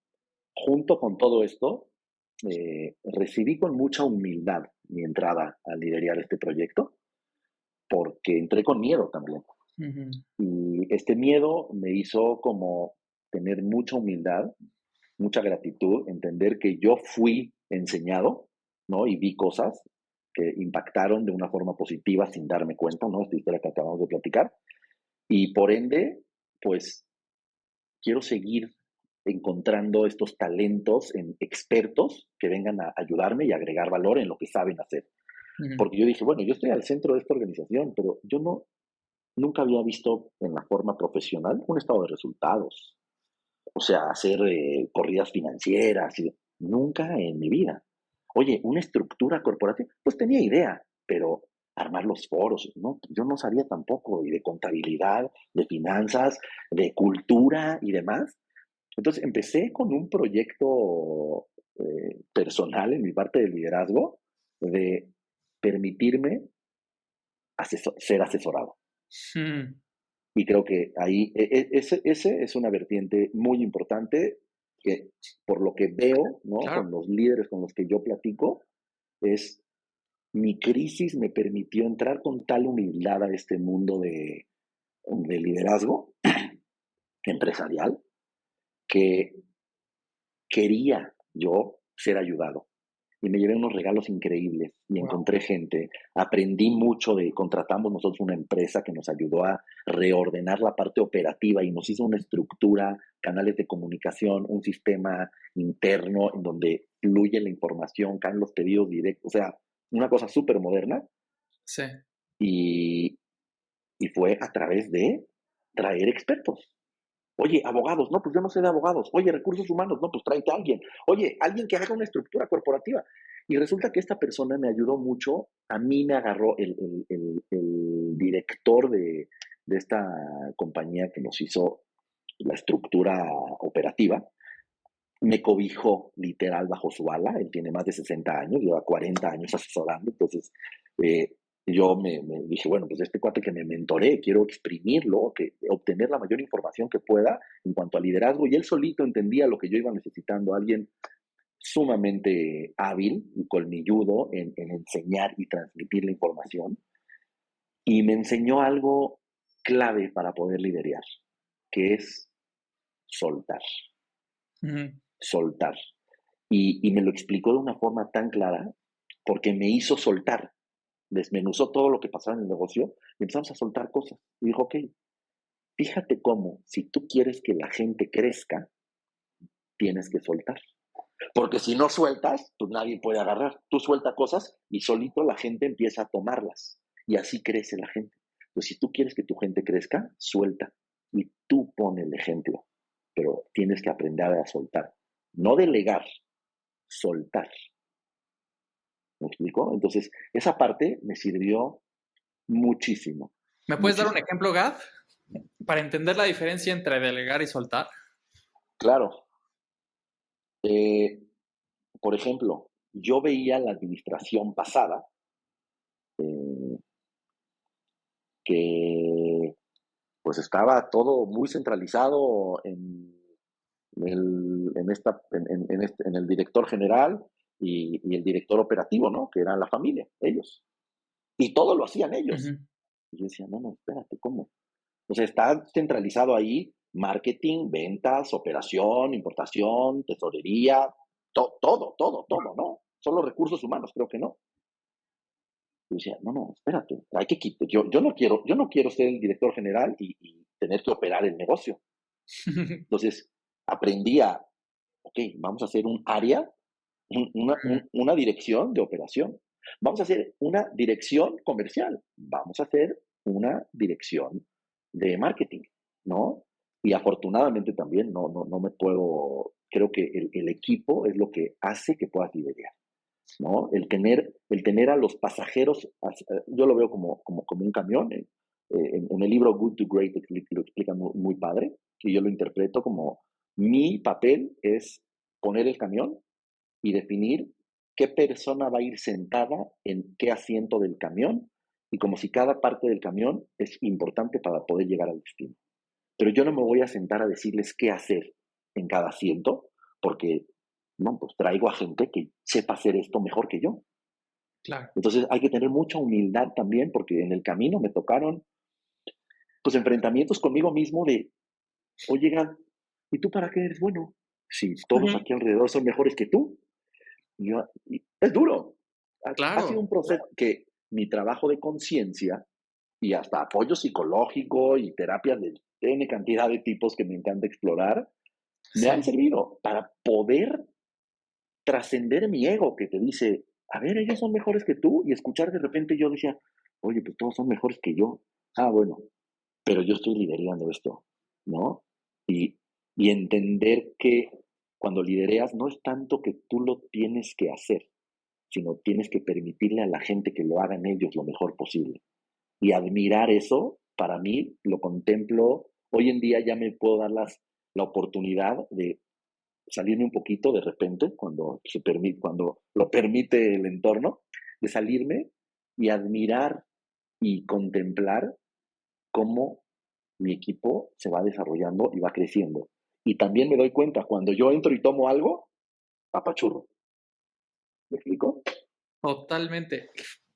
junto con todo esto, recibí con mucha humildad mi entrada a liderar este proyecto, porque entré con miedo también. Uh-huh. Y este miedo me hizo como tener mucha humildad, mucha gratitud, entender que yo fui enseñado, ¿no? Y vi cosas, que impactaron de una forma positiva sin darme cuenta, ¿no? Esta historia que acabamos de platicar. Y por ende, pues quiero seguir encontrando estos talentos en expertos que vengan a ayudarme y agregar valor en lo que saben hacer. Porque yo dije, bueno, yo estoy al centro de esta organización, pero yo nunca había visto en la forma profesional un estado de resultados. O sea, hacer corridas financieras, nunca en mi vida. Oye, una estructura corporativa, pues tenía idea, pero armar los foros, ¿no? Yo no sabía tampoco, y de contabilidad, de finanzas, de cultura y demás. Entonces empecé con un proyecto personal en mi parte de liderazgo de permitirme ser asesorado. Y creo que ahí ese es una vertiente muy importante que por lo que veo, ¿no? Claro. Con los líderes con los que yo platico, es mi crisis me permitió entrar con tal humildad a este mundo de liderazgo empresarial que quería yo ser ayudado. Y me llevé unos regalos increíbles y encontré gente. Aprendí mucho contratamos nosotros una empresa que nos ayudó a reordenar la parte operativa y nos hizo una estructura, canales de comunicación, un sistema interno en donde fluye la información, caen los pedidos directos, o sea, una cosa súper moderna. Sí. Y fue a través de traer expertos. Oye, abogados, no, pues yo no sé de abogados. Oye, recursos humanos, no, pues tráete a alguien. Oye, alguien que haga una estructura corporativa. Y resulta que esta persona me ayudó mucho. A mí me agarró el director de esta compañía que nos hizo la estructura operativa. Me cobijó literal bajo su ala. Él tiene más de 60 años, lleva 40 años asesorando. Entonces, yo me dije, bueno, pues este cuate que me mentoré, quiero exprimirlo, obtener la mayor información que pueda en cuanto a liderazgo. Y él solito entendía lo que yo iba necesitando, alguien sumamente hábil y colmilludo en enseñar y transmitir la información. Y me enseñó algo clave para poder liderar, que es soltar. Soltar. Y me lo explicó de una forma tan clara porque me hizo soltar. Desmenuzó todo lo que pasaba en el negocio y empezamos a soltar cosas. Y dijo, ok, fíjate cómo, si tú quieres que la gente crezca, tienes que soltar. Porque si no sueltas, pues nadie puede agarrar. Tú sueltas cosas y solito la gente empieza a tomarlas. Y así crece la gente. Pues si tú quieres que tu gente crezca, suelta. Y tú pon el ejemplo. Pero tienes que aprender a soltar. No delegar, soltar. ¿Me explico? Entonces, esa parte me sirvió muchísimo. ¿Me puedes dar un ejemplo, Gad? Para entender la diferencia entre delegar y soltar. Claro. Por ejemplo, yo veía la administración pasada que pues estaba todo muy centralizado en el director general y el director operativo, ¿no? Que eran la familia, ellos. Y todo lo hacían ellos. Y yo decía, no, espérate, ¿cómo? O sea, está centralizado ahí marketing, ventas, operación, importación, tesorería, todo, ¿no? Solo recursos humanos, creo que no. Yo decía, no, espérate, hay que quitar. Yo no quiero ser el director general y tener que operar el negocio. Entonces, aprendí ok, vamos a hacer un área, una dirección de operación. Vamos a hacer una dirección comercial. Vamos a hacer una dirección de marketing, ¿no? Y afortunadamente también no me puedo, creo que el equipo es lo que hace que puedas liderar, ¿no? El tener a los pasajeros, yo lo veo como un camión. En el libro Good to Great lo explica muy padre, y yo lo interpreto como mi papel es poner el camión y definir qué persona va a ir sentada en qué asiento del camión, y como si cada parte del camión es importante para poder llegar al destino. Pero yo no me voy a sentar a decirles qué hacer en cada asiento, porque no, pues traigo a gente que sepa hacer esto mejor que yo. Claro. Entonces hay que tener mucha humildad también, porque en el camino me tocaron pues enfrentamientos conmigo mismo de, oye, Gad, ¿y tú para qué eres bueno? Si todos aquí alrededor son mejores que tú. Y es duro, Ha sido Claro, un proceso que mi trabajo de conciencia y hasta apoyo psicológico y terapias de N cantidad de tipos que me encanta explorar, me han sí. servido para poder trascender mi ego que te dice, a ver, ellos son mejores que tú, y escuchar de repente yo decía, oye, pues todos son mejores que yo. Ah, bueno, pero yo estoy liderando esto, ¿no? Y, y entender que cuando lidereas no es tanto que tú lo tienes que hacer, sino tienes que permitirle a la gente que lo hagan ellos lo mejor posible. Y admirar eso, para mí, lo contemplo, hoy en día ya me puedo dar la oportunidad de salirme un poquito de repente, cuando lo permite el entorno, de salirme y admirar y contemplar cómo mi equipo se va desarrollando y va creciendo. Y también me doy cuenta, cuando yo entro y tomo algo, apachurro. ¿Me explico? Totalmente.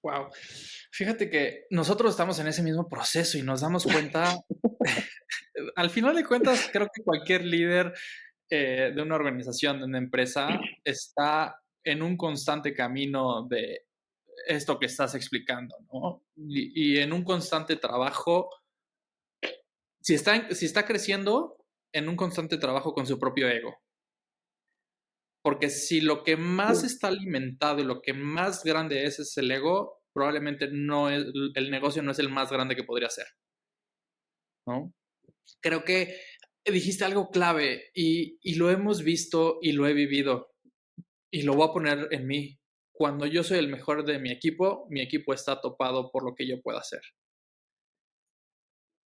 Wow. Fíjate que nosotros estamos en ese mismo proceso y nos damos cuenta, al final de cuentas, creo que cualquier líder de una organización, de una empresa, está en un constante camino de esto que estás explicando, ¿no? Y en un constante trabajo, si está creciendo, en un constante trabajo con su propio ego. Porque si lo que más está alimentado y lo que más grande es el ego, probablemente no es, el negocio no es el más grande que podría ser, ¿no? Creo que dijiste algo clave y lo hemos visto y lo he vivido y lo voy a poner en mí. Cuando yo soy el mejor de mi equipo está topado por lo que yo pueda hacer.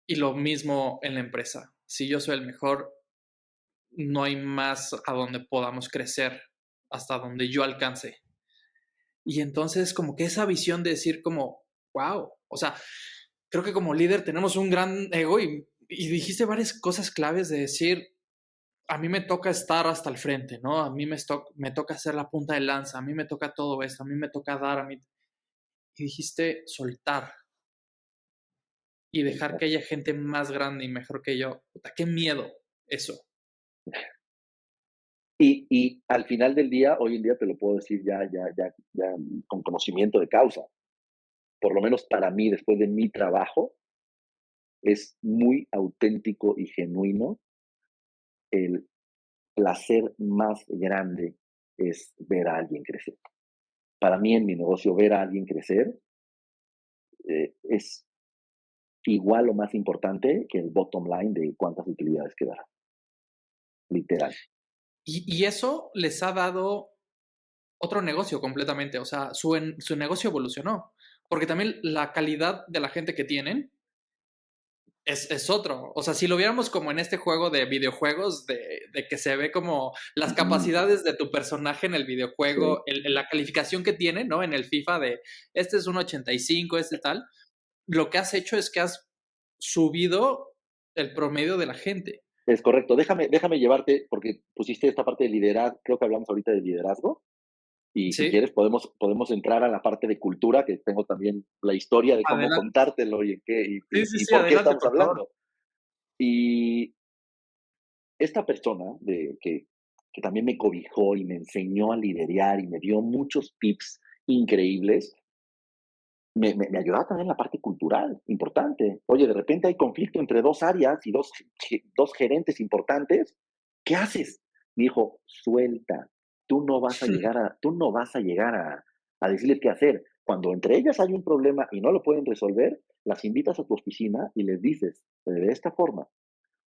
Y lo mismo en la empresa. Si yo soy el mejor, no hay más a donde podamos crecer, hasta donde yo alcance. Y entonces como que esa visión de decir como, wow, o sea, creo que como líder tenemos un gran ego y dijiste varias cosas claves de decir, a mí me toca estar hasta el frente, ¿no? A mí me toca hacer la punta de lanza, a mí me toca todo esto, a mí me toca dar, a mí... Y dijiste soltar y dejar que haya gente más grande y mejor que yo. Puta, qué miedo eso. Y al final del día, hoy en día te lo puedo decir ya con conocimiento de causa. Por lo menos para mí, después de mi trabajo, es muy auténtico y genuino. El placer más grande es ver a alguien crecer. Para mí, en mi negocio, ver a alguien crecer es igual o más importante que el bottom line de cuántas utilidades quedará. Literal. Y eso les ha dado otro negocio completamente. O sea, su negocio evolucionó. Porque también la calidad de la gente que tienen es otro. O sea, si lo viéramos como en este juego de videojuegos, de que se ve como las capacidades de tu personaje en el videojuego, Sí, la calificación que tiene, ¿no? En el FIFA de este es un 85, este tal. Lo que has hecho es que has subido el promedio de la gente. es correcto. Déjame llevarte, porque pusiste esta parte de liderazgo, creo que hablamos ahorita de liderazgo, y si ¿Sí? quieres podemos entrar a la parte de cultura, que tengo también la historia de cómo Adelante. contártelo y, en qué, Sí, sí, y sí, por qué adelante, estamos por favor. hablando. Y esta persona que también me cobijó y me enseñó a liderar y me dio muchos tips increíbles, me ayudaba también en la parte cultural, importante. Oye, de repente hay conflicto entre dos áreas y dos gerentes importantes. ¿Qué haces? Me dijo, suelta. Tú no vas a llegar a decirles qué hacer. Cuando entre ellas hay un problema y no lo pueden resolver, las invitas a tu oficina y les dices de esta forma,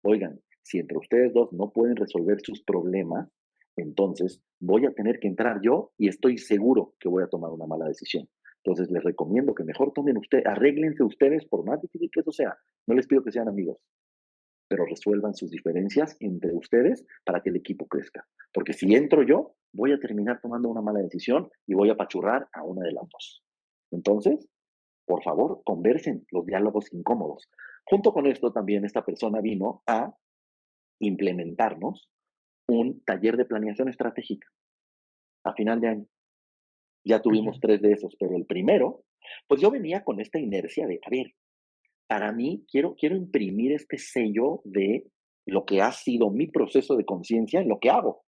oigan, si entre ustedes dos no pueden resolver sus problemas, entonces voy a tener que entrar yo y estoy seguro que voy a tomar una mala decisión. Entonces les recomiendo que mejor tomen ustedes, arréglense ustedes por más difícil que eso sea. No les pido que sean amigos, pero resuelvan sus diferencias entre ustedes para que el equipo crezca. Porque si entro yo, voy a terminar tomando una mala decisión y voy a apachurrar a una de las dos. Entonces, por favor, conversen los diálogos incómodos. Junto con esto, también esta persona vino a implementarnos un taller de planeación estratégica a final de año. Ya tuvimos 3 de esos, pero el primero, pues yo venía con esta inercia de, a ver, para mí quiero imprimir este sello de lo que ha sido mi proceso de conciencia en lo que hago.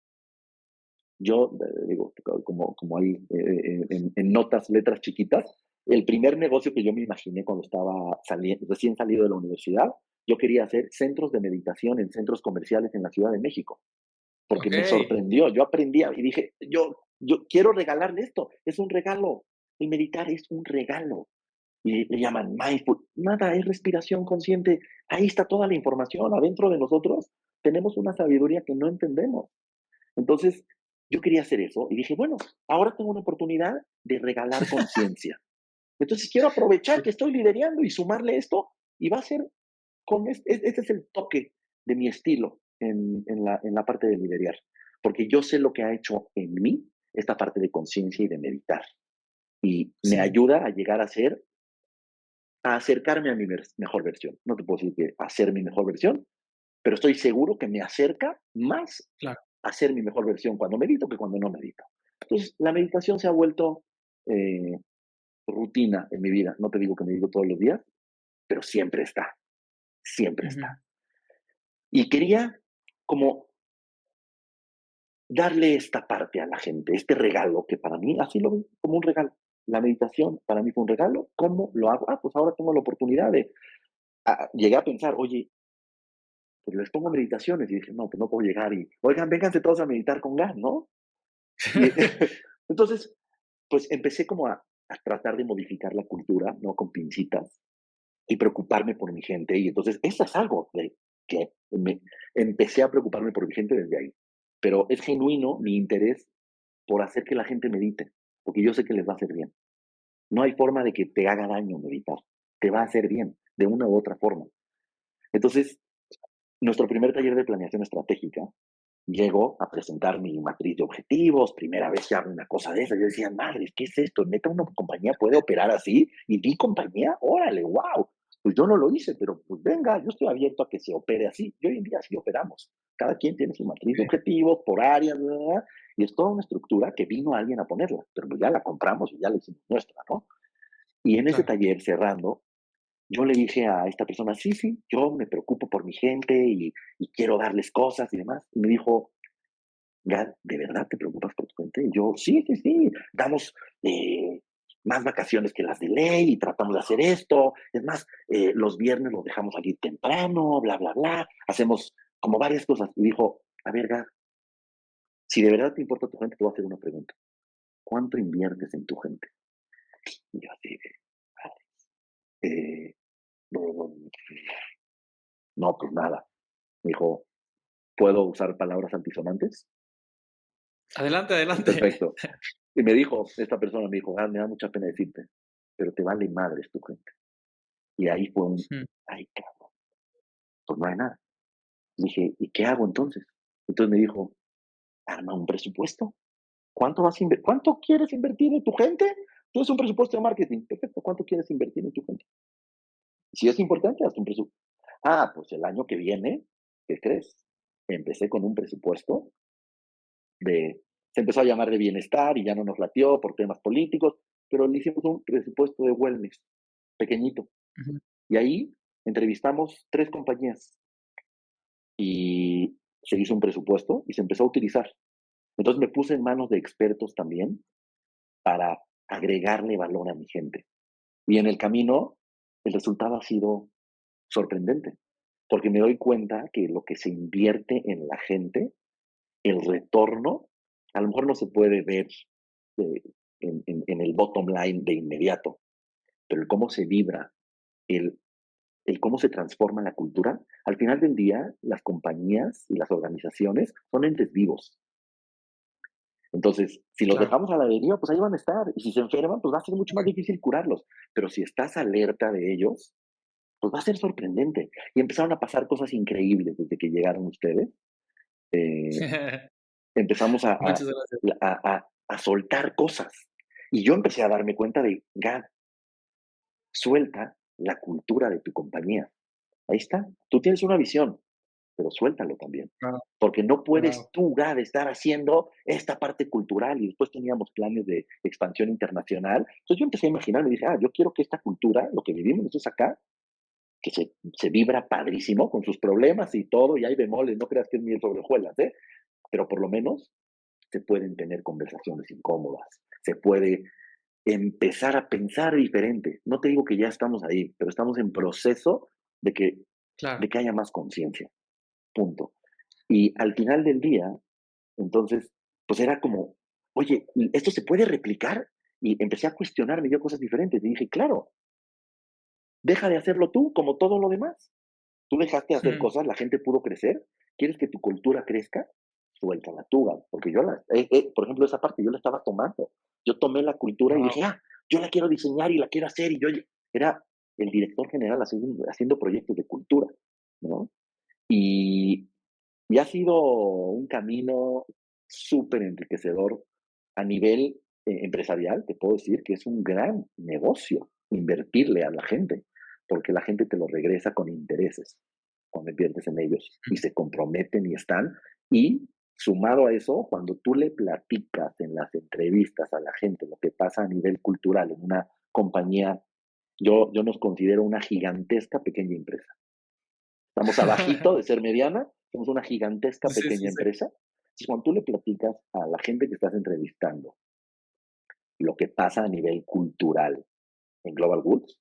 yo digo, como hay en notas, letras chiquitas, el primer negocio que yo me imaginé cuando estaba recién salido de la universidad, yo quería hacer centros de meditación en centros comerciales en la Ciudad de México, porque Ok. me sorprendió, yo aprendía y dije, yo quiero regalarle esto, es un regalo, el meditar es un regalo. Y le llaman mindful, nada, es respiración consciente, ahí está toda la información, adentro de nosotros tenemos una sabiduría que no entendemos. Entonces, yo quería hacer eso y dije, bueno, ahora tengo una oportunidad de regalar conciencia. Entonces, quiero aprovechar que estoy liderando y sumarle esto y va a ser este es el toque de mi estilo en la parte de liderar, porque yo sé lo que ha hecho en mí esta parte de conciencia y de meditar y me Sí, ayuda a llegar a acercarme a mi mejor versión. No te puedo decir que a ser mi mejor versión, pero estoy seguro que me acerca más claro. a ser mi mejor versión cuando medito que cuando no medito. Entonces, la meditación se ha vuelto eh, rutina en mi vida. No te digo que medito todos los días, pero siempre está, siempre está. Ujú. Y quería como darle esta parte a la gente, este regalo que para mí, así lo vi, como un regalo. La meditación para mí fue un regalo. ¿Cómo lo hago? Pues ahora tengo la oportunidad de... llegué a pensar, oye, pues les pongo meditaciones y dije, no, pues no puedo llegar y, oigan, vénganse todos a meditar con GAN, ¿no? Y entonces, pues empecé como a tratar de modificar la cultura, ¿no? Con pincitas y preocuparme por mi gente. Y entonces, eso es algo de que empecé a preocuparme por mi gente desde ahí. Pero es genuino mi interés por hacer que la gente medite, porque yo sé que les va a hacer bien. No hay forma de que te haga daño meditar, te va a hacer bien, de una u otra forma. Entonces, nuestro primer taller de planeación estratégica, llego a presentar mi matriz de objetivos, primera vez que hago una cosa de esa, yo decía, madre, ¿qué es esto? ¿Neta una compañía puede operar así? ¿Y mi compañía? Órale, wow. Pues yo no lo hice, pero pues venga, yo estoy abierto a que se opere así. Y hoy en día sí operamos. Cada quien tiene su matriz de objetivos por áreas, bla, bla, bla, y es toda una estructura que vino alguien a ponerla, pero pues ya la compramos y ya la hicimos nuestra, ¿no? Y en ese Claro. taller, cerrando, yo le dije a esta persona, sí, sí, yo me preocupo por mi gente y quiero darles cosas y demás. Y me dijo, Gad, ¿de verdad te preocupas por tu gente? Y yo, sí, sí, sí, damos más vacaciones que las de ley y tratamos de hacer esto. Es más, los viernes los dejamos aquí temprano, bla, bla, bla. Hacemos como varias cosas. Y dijo, a ver, Gad, si de verdad te importa tu gente, te voy a hacer una pregunta. ¿Cuánto inviertes en tu gente? Y yo así, eh, no, no, pues nada. Me dijo, ¿puedo usar palabras antisonantes? Adelante, adelante. Perfecto. Y me dijo, esta persona me dijo, me da mucha pena decirte, pero te vale madres tu gente. Y ahí fue Ujú. ay, cabrón, pues no hay nada. Dije, ¿y qué hago entonces? Entonces me dijo, arma un presupuesto. ¿Cuánto quieres invertir en tu gente? Tienes un presupuesto de marketing. Perfecto, ¿cuánto quieres invertir en tu gente? Si es importante, haz un presupuesto. Pues el año que viene, ¿qué crees? Empecé con un presupuesto se empezó a llamar de bienestar y ya no nos latió por temas políticos, pero le hicimos un presupuesto de wellness pequeñito. Ujú. Y ahí entrevistamos 3 compañías y se hizo un presupuesto y se empezó a utilizar. Entonces me puse en manos de expertos también para agregarle valor a mi gente. Y en el camino, el resultado ha sido sorprendente, porque me doy cuenta que lo que se invierte en la gente, el retorno, a lo mejor no se puede ver eh, en el bottom line de inmediato, pero el cómo se vibra, el, el cómo se transforma la cultura, al final del día, las compañías y las organizaciones son entes vivos. Entonces, si los Claro. dejamos a la deriva, pues ahí van a estar. Y si se enferman, pues va a ser mucho más difícil curarlos. Pero si estás alerta de ellos, pues va a ser sorprendente. Y empezaron a pasar cosas increíbles desde que llegaron ustedes. Eh, empezamos Muchas gracias. a soltar cosas. Y yo empecé a darme cuenta de, Gad, suelta la cultura de tu compañía. Ahí está. Tú tienes una visión, pero suéltalo también. Claro, Porque no puedes claro. tú, Gad, estar haciendo esta parte cultural y después teníamos planes de expansión internacional. Entonces yo empecé a imaginar, me dije, yo quiero que esta cultura, lo que vivimos nosotros acá, que se vibra padrísimo con sus problemas y todo, y hay bemoles, no creas que es miel sobre hojuelas, ¿eh? Pero por lo menos se pueden tener conversaciones incómodas, se puede empezar a pensar diferente. No te digo que ya estamos ahí, pero estamos en proceso de que, Claro. de que haya más conciencia, punto. Y al final del día, entonces, pues era como, oye, ¿y esto se puede replicar? Y empecé a cuestionarme yo cosas diferentes. Y dije, claro, deja de hacerlo tú como todo lo demás. Tú dejaste de hacer Mm, cosas, la gente pudo crecer. ¿Quieres que tu cultura crezca? Suéltala tú, porque por ejemplo, esa parte yo la estaba tomando. Yo tomé la cultura y wow. dije, yo la quiero diseñar y la quiero hacer. Y yo era el director general haciendo proyectos de cultura, ¿no? Y, y ha sido un camino súper enriquecedor a nivel empresarial. Te puedo decir que es un gran negocio invertirle a la gente, porque la gente te lo regresa con intereses cuando inviertes en ellos y se comprometen y están. Y sumado a eso, cuando tú le platicas en las entrevistas a la gente lo que pasa a nivel cultural en una compañía, yo nos considero una gigantesca pequeña empresa. Estamos abajito de ser mediana, somos una gigantesca Sí, pequeña sí, sí. empresa. Entonces, cuando tú le platicas a la gente que estás entrevistando lo que pasa a nivel cultural en Global Goods,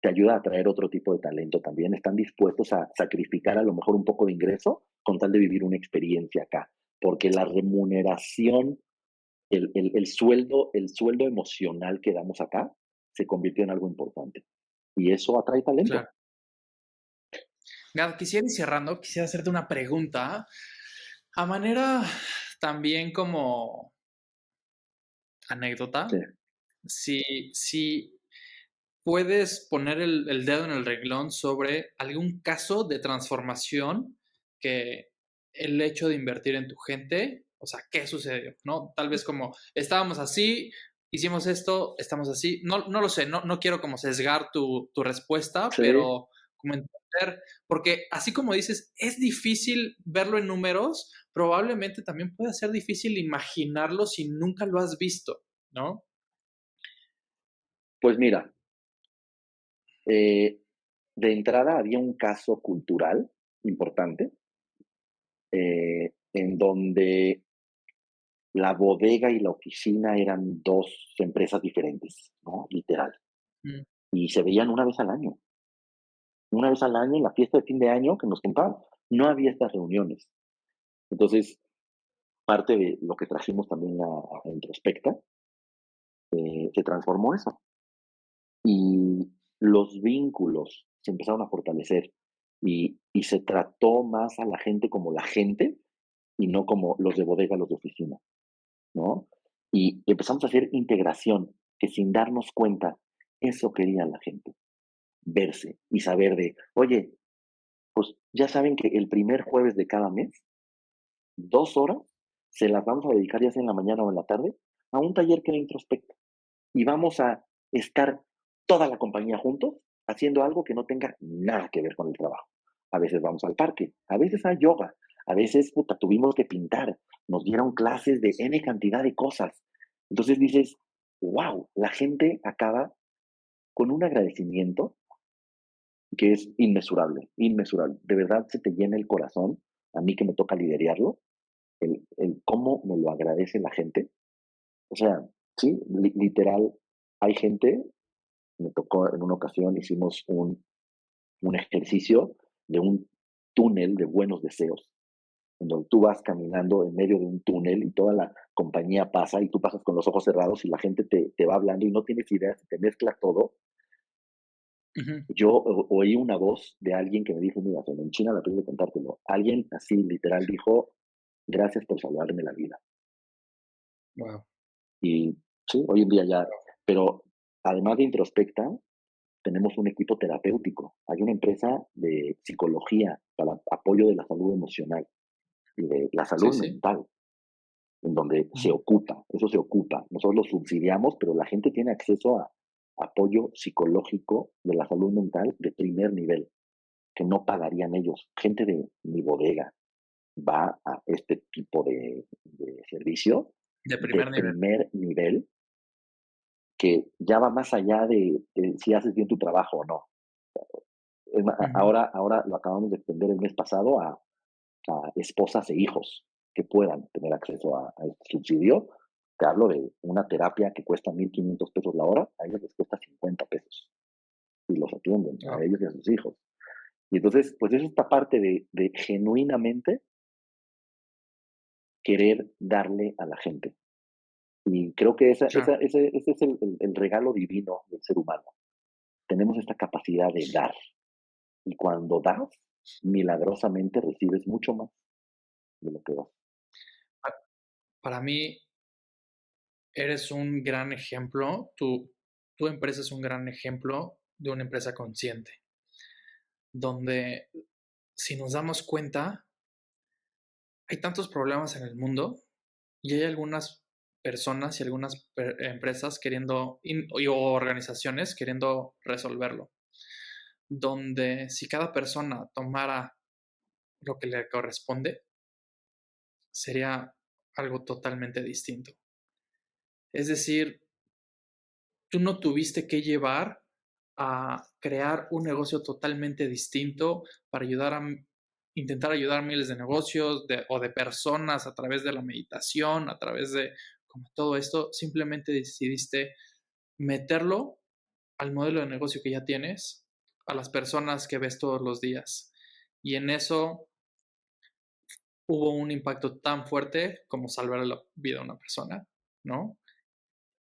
te ayuda a atraer otro tipo de talento también. Están dispuestos a sacrificar a lo mejor un poco de ingreso con tal de vivir una experiencia acá, porque la remuneración, el sueldo emocional que damos acá se convirtió en algo importante. Y eso atrae Claro. talento. Gab, quisiera ir cerrando, quisiera hacerte una pregunta a manera también como Sí. anécdota. Si, si puedes poner el dedo en el renglón sobre algún caso de transformación que el hecho de invertir en tu gente, o sea, ¿qué sucedió? ¿No? Tal vez como estábamos así, hicimos esto, estamos así. No, no lo sé, no quiero como sesgar tu respuesta, Sí, pero como entender, porque así como dices, es difícil verlo en números, probablemente también puede ser difícil imaginarlo si nunca lo has visto, ¿no? pues mira, Eh, de entrada había un caso cultural importante en donde la bodega y la oficina eran dos empresas diferentes, ¿no? Literal. Mm, Y se veían una vez al año. Una vez al año en la fiesta de fin de año que nos juntaban. No había estas reuniones. Entonces, parte de lo que trajimos también a Introspecta, se transformó eso. Y los vínculos se empezaron a fortalecer y se trató más a la gente como la gente y no como los de bodega, los de oficina, ¿no? Y empezamos a hacer integración, que sin darnos cuenta, eso quería la gente, verse y saber de, oye, pues ya saben que el primer jueves de cada mes, 2 horas, se las vamos a dedicar ya sea en la mañana o en la tarde a un taller que le introspecta. Y vamos a estar toda la compañía juntos haciendo algo que no tenga nada que ver con el trabajo. A veces vamos al parque, a veces a yoga, a veces puta, tuvimos que pintar, nos dieron clases de N cantidad de cosas. Entonces dices, wow, la gente acaba con un agradecimiento que es inmesurable, inmesurable. De verdad se te llena el corazón, a mí que me toca liderarlo, el cómo me lo agradece la gente. O sea, sí, literal, hay gente. Me tocó en una ocasión, hicimos un ejercicio de un túnel de buenos deseos, en donde tú vas caminando en medio de un túnel y toda la compañía pasa y tú pasas con los ojos cerrados y la gente te va hablando y no tienes idea, se te mezcla todo. ujú. Yo oí una voz de alguien que me dijo, mira, en China la tengo que contártelo. Alguien así literal dijo, gracias por salvarme la vida. Wow. Y sí, hoy en día ya, pero además de Introspecta, tenemos un equipo terapéutico. Hay una empresa de psicología para apoyo de la salud emocional y de la Sí, salud sí. mental, en donde se Ujú. ocupa, eso se ocupa. Nosotros lo subsidiamos, pero la gente tiene acceso a apoyo psicológico de la salud mental de primer nivel, que no pagarían ellos. Gente de mi bodega va a este tipo de servicio De de primer nivel. primer nivel, que ya va más allá de si haces bien tu trabajo o no. Ujú. Ahora lo acabamos de extender el mes pasado a esposas e hijos. que puedan tener acceso a este subsidio. Te hablo de una terapia que cuesta 1,500 pesos la hora, a ellos les cuesta 50 pesos y los atienden, a ellos y a sus hijos. Y entonces, pues es esta parte de genuinamente querer darle a la gente. Y creo que ese es el regalo divino del ser humano. Tenemos esta capacidad de dar. Y cuando das, milagrosamente recibes mucho más de lo que das. Para mí, eres un gran ejemplo. Tu empresa es un gran ejemplo de una empresa consciente, donde si nos damos cuenta, hay tantos problemas en el mundo y hay algunas personas y algunas empresas queriendo o organizaciones queriendo resolverlo, donde si cada persona tomara lo que le corresponde, sería algo totalmente distinto. Es decir, tú no tuviste que llevar a crear un negocio totalmente distinto para intentar ayudar a miles de negocios o de personas a través de la meditación, a través de como todo esto. Simplemente decidiste meterlo al modelo de negocio que ya tienes, a las personas que ves todos los días. Y en eso hubo un impacto tan fuerte como salvar la vida de una persona, ¿no?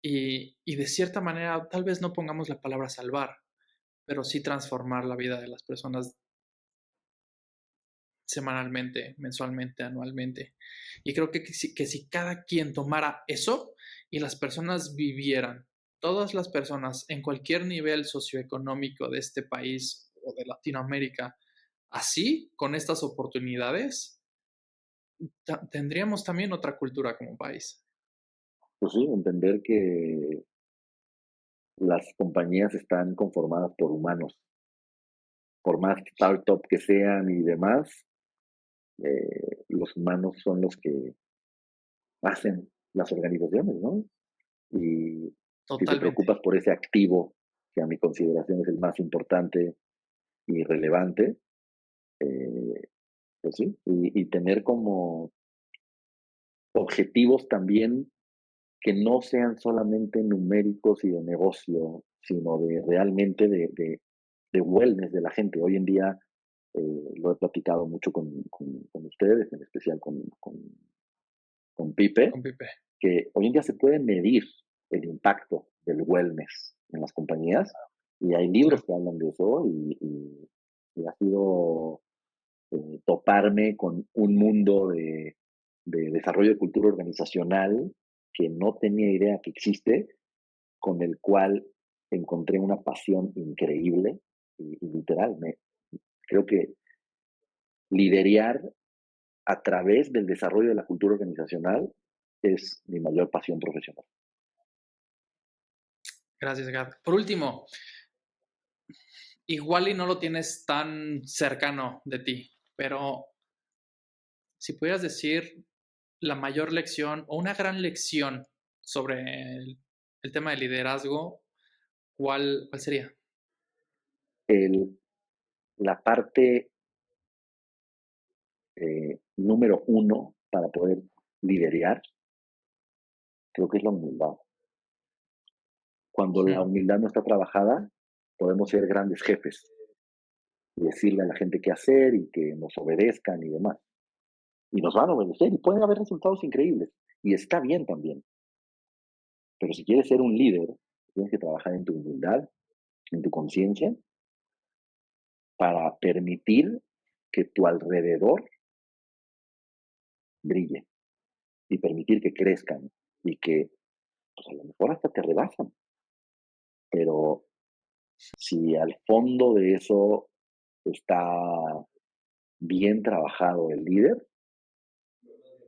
Y de cierta manera, tal vez no pongamos la palabra salvar, pero sí transformar la vida de las personas semanalmente, mensualmente, anualmente. Y creo que si cada quien tomara eso y las personas vivieran, todas las personas en cualquier nivel socioeconómico de este país o de Latinoamérica, así, con estas oportunidades, tendríamos también otra cultura como país. Pues sí, entender que las compañías están conformadas por humanos. Por más startup que sean y demás, los humanos son los que hacen las organizaciones, ¿no? Y si te preocupas por ese activo, que a mi consideración es el más importante y relevante, pues sí, y tener como objetivos también que no sean solamente numéricos y de negocio, sino de realmente de wellness de la gente. Hoy en día lo he platicado mucho con ustedes, en especial con Pipe, que hoy en día se puede medir el impacto del wellness en las compañías y hay libros que hablan de eso y ha sido toparme con un mundo de desarrollo de cultura organizacional que no tenía idea que existe, con el cual encontré una pasión increíble y literal, creo que liderar a través del desarrollo de la cultura organizacional es mi mayor pasión profesional. Gracias, Gad. Por último, igual y no lo tienes tan cercano de ti, pero si pudieras decir la mayor lección o una gran lección sobre el tema de liderazgo, ¿cuál sería? La parte número uno para poder liderar, creo que es la humildad. Cuando la humildad no está trabajada, podemos ser grandes jefes y decirle a la gente qué hacer y que nos obedezcan y demás. Y nos van a obedecer y pueden haber resultados increíbles. Y está bien también. Pero si quieres ser un líder, tienes que trabajar en tu humildad, en tu conciencia, para permitir que tu alrededor brille y permitir que crezcan y que pues a lo mejor hasta te rebasan. Pero si al fondo de eso está bien trabajado el líder,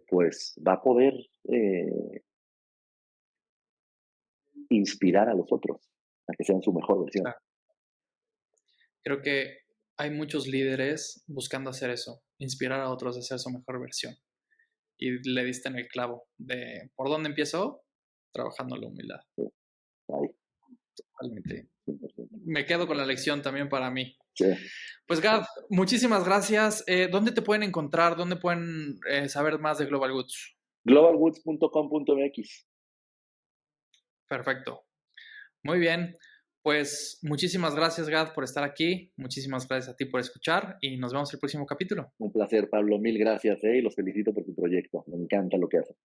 pues va a poder inspirar a los otros a que sean su mejor versión. Claro. Creo que hay muchos líderes buscando hacer eso, inspirar a otros a ser su mejor versión. Y le diste en el clavo de ¿por dónde empiezo? Trabajando la humildad. Sí. Ahí. Totalmente. 100%. Me quedo con la lección también para mí. Sí. Pues Gad, muchísimas gracias. ¿Dónde te pueden encontrar? ¿Dónde pueden saber más de Global Goods? globalwoods.com.mx. Perfecto. Muy bien. Pues muchísimas gracias, Gad, por estar aquí. Muchísimas gracias a ti por escuchar y nos vemos el próximo capítulo. Un placer, Pablo. Mil gracias, y los felicito por tu proyecto. Me encanta lo que haces.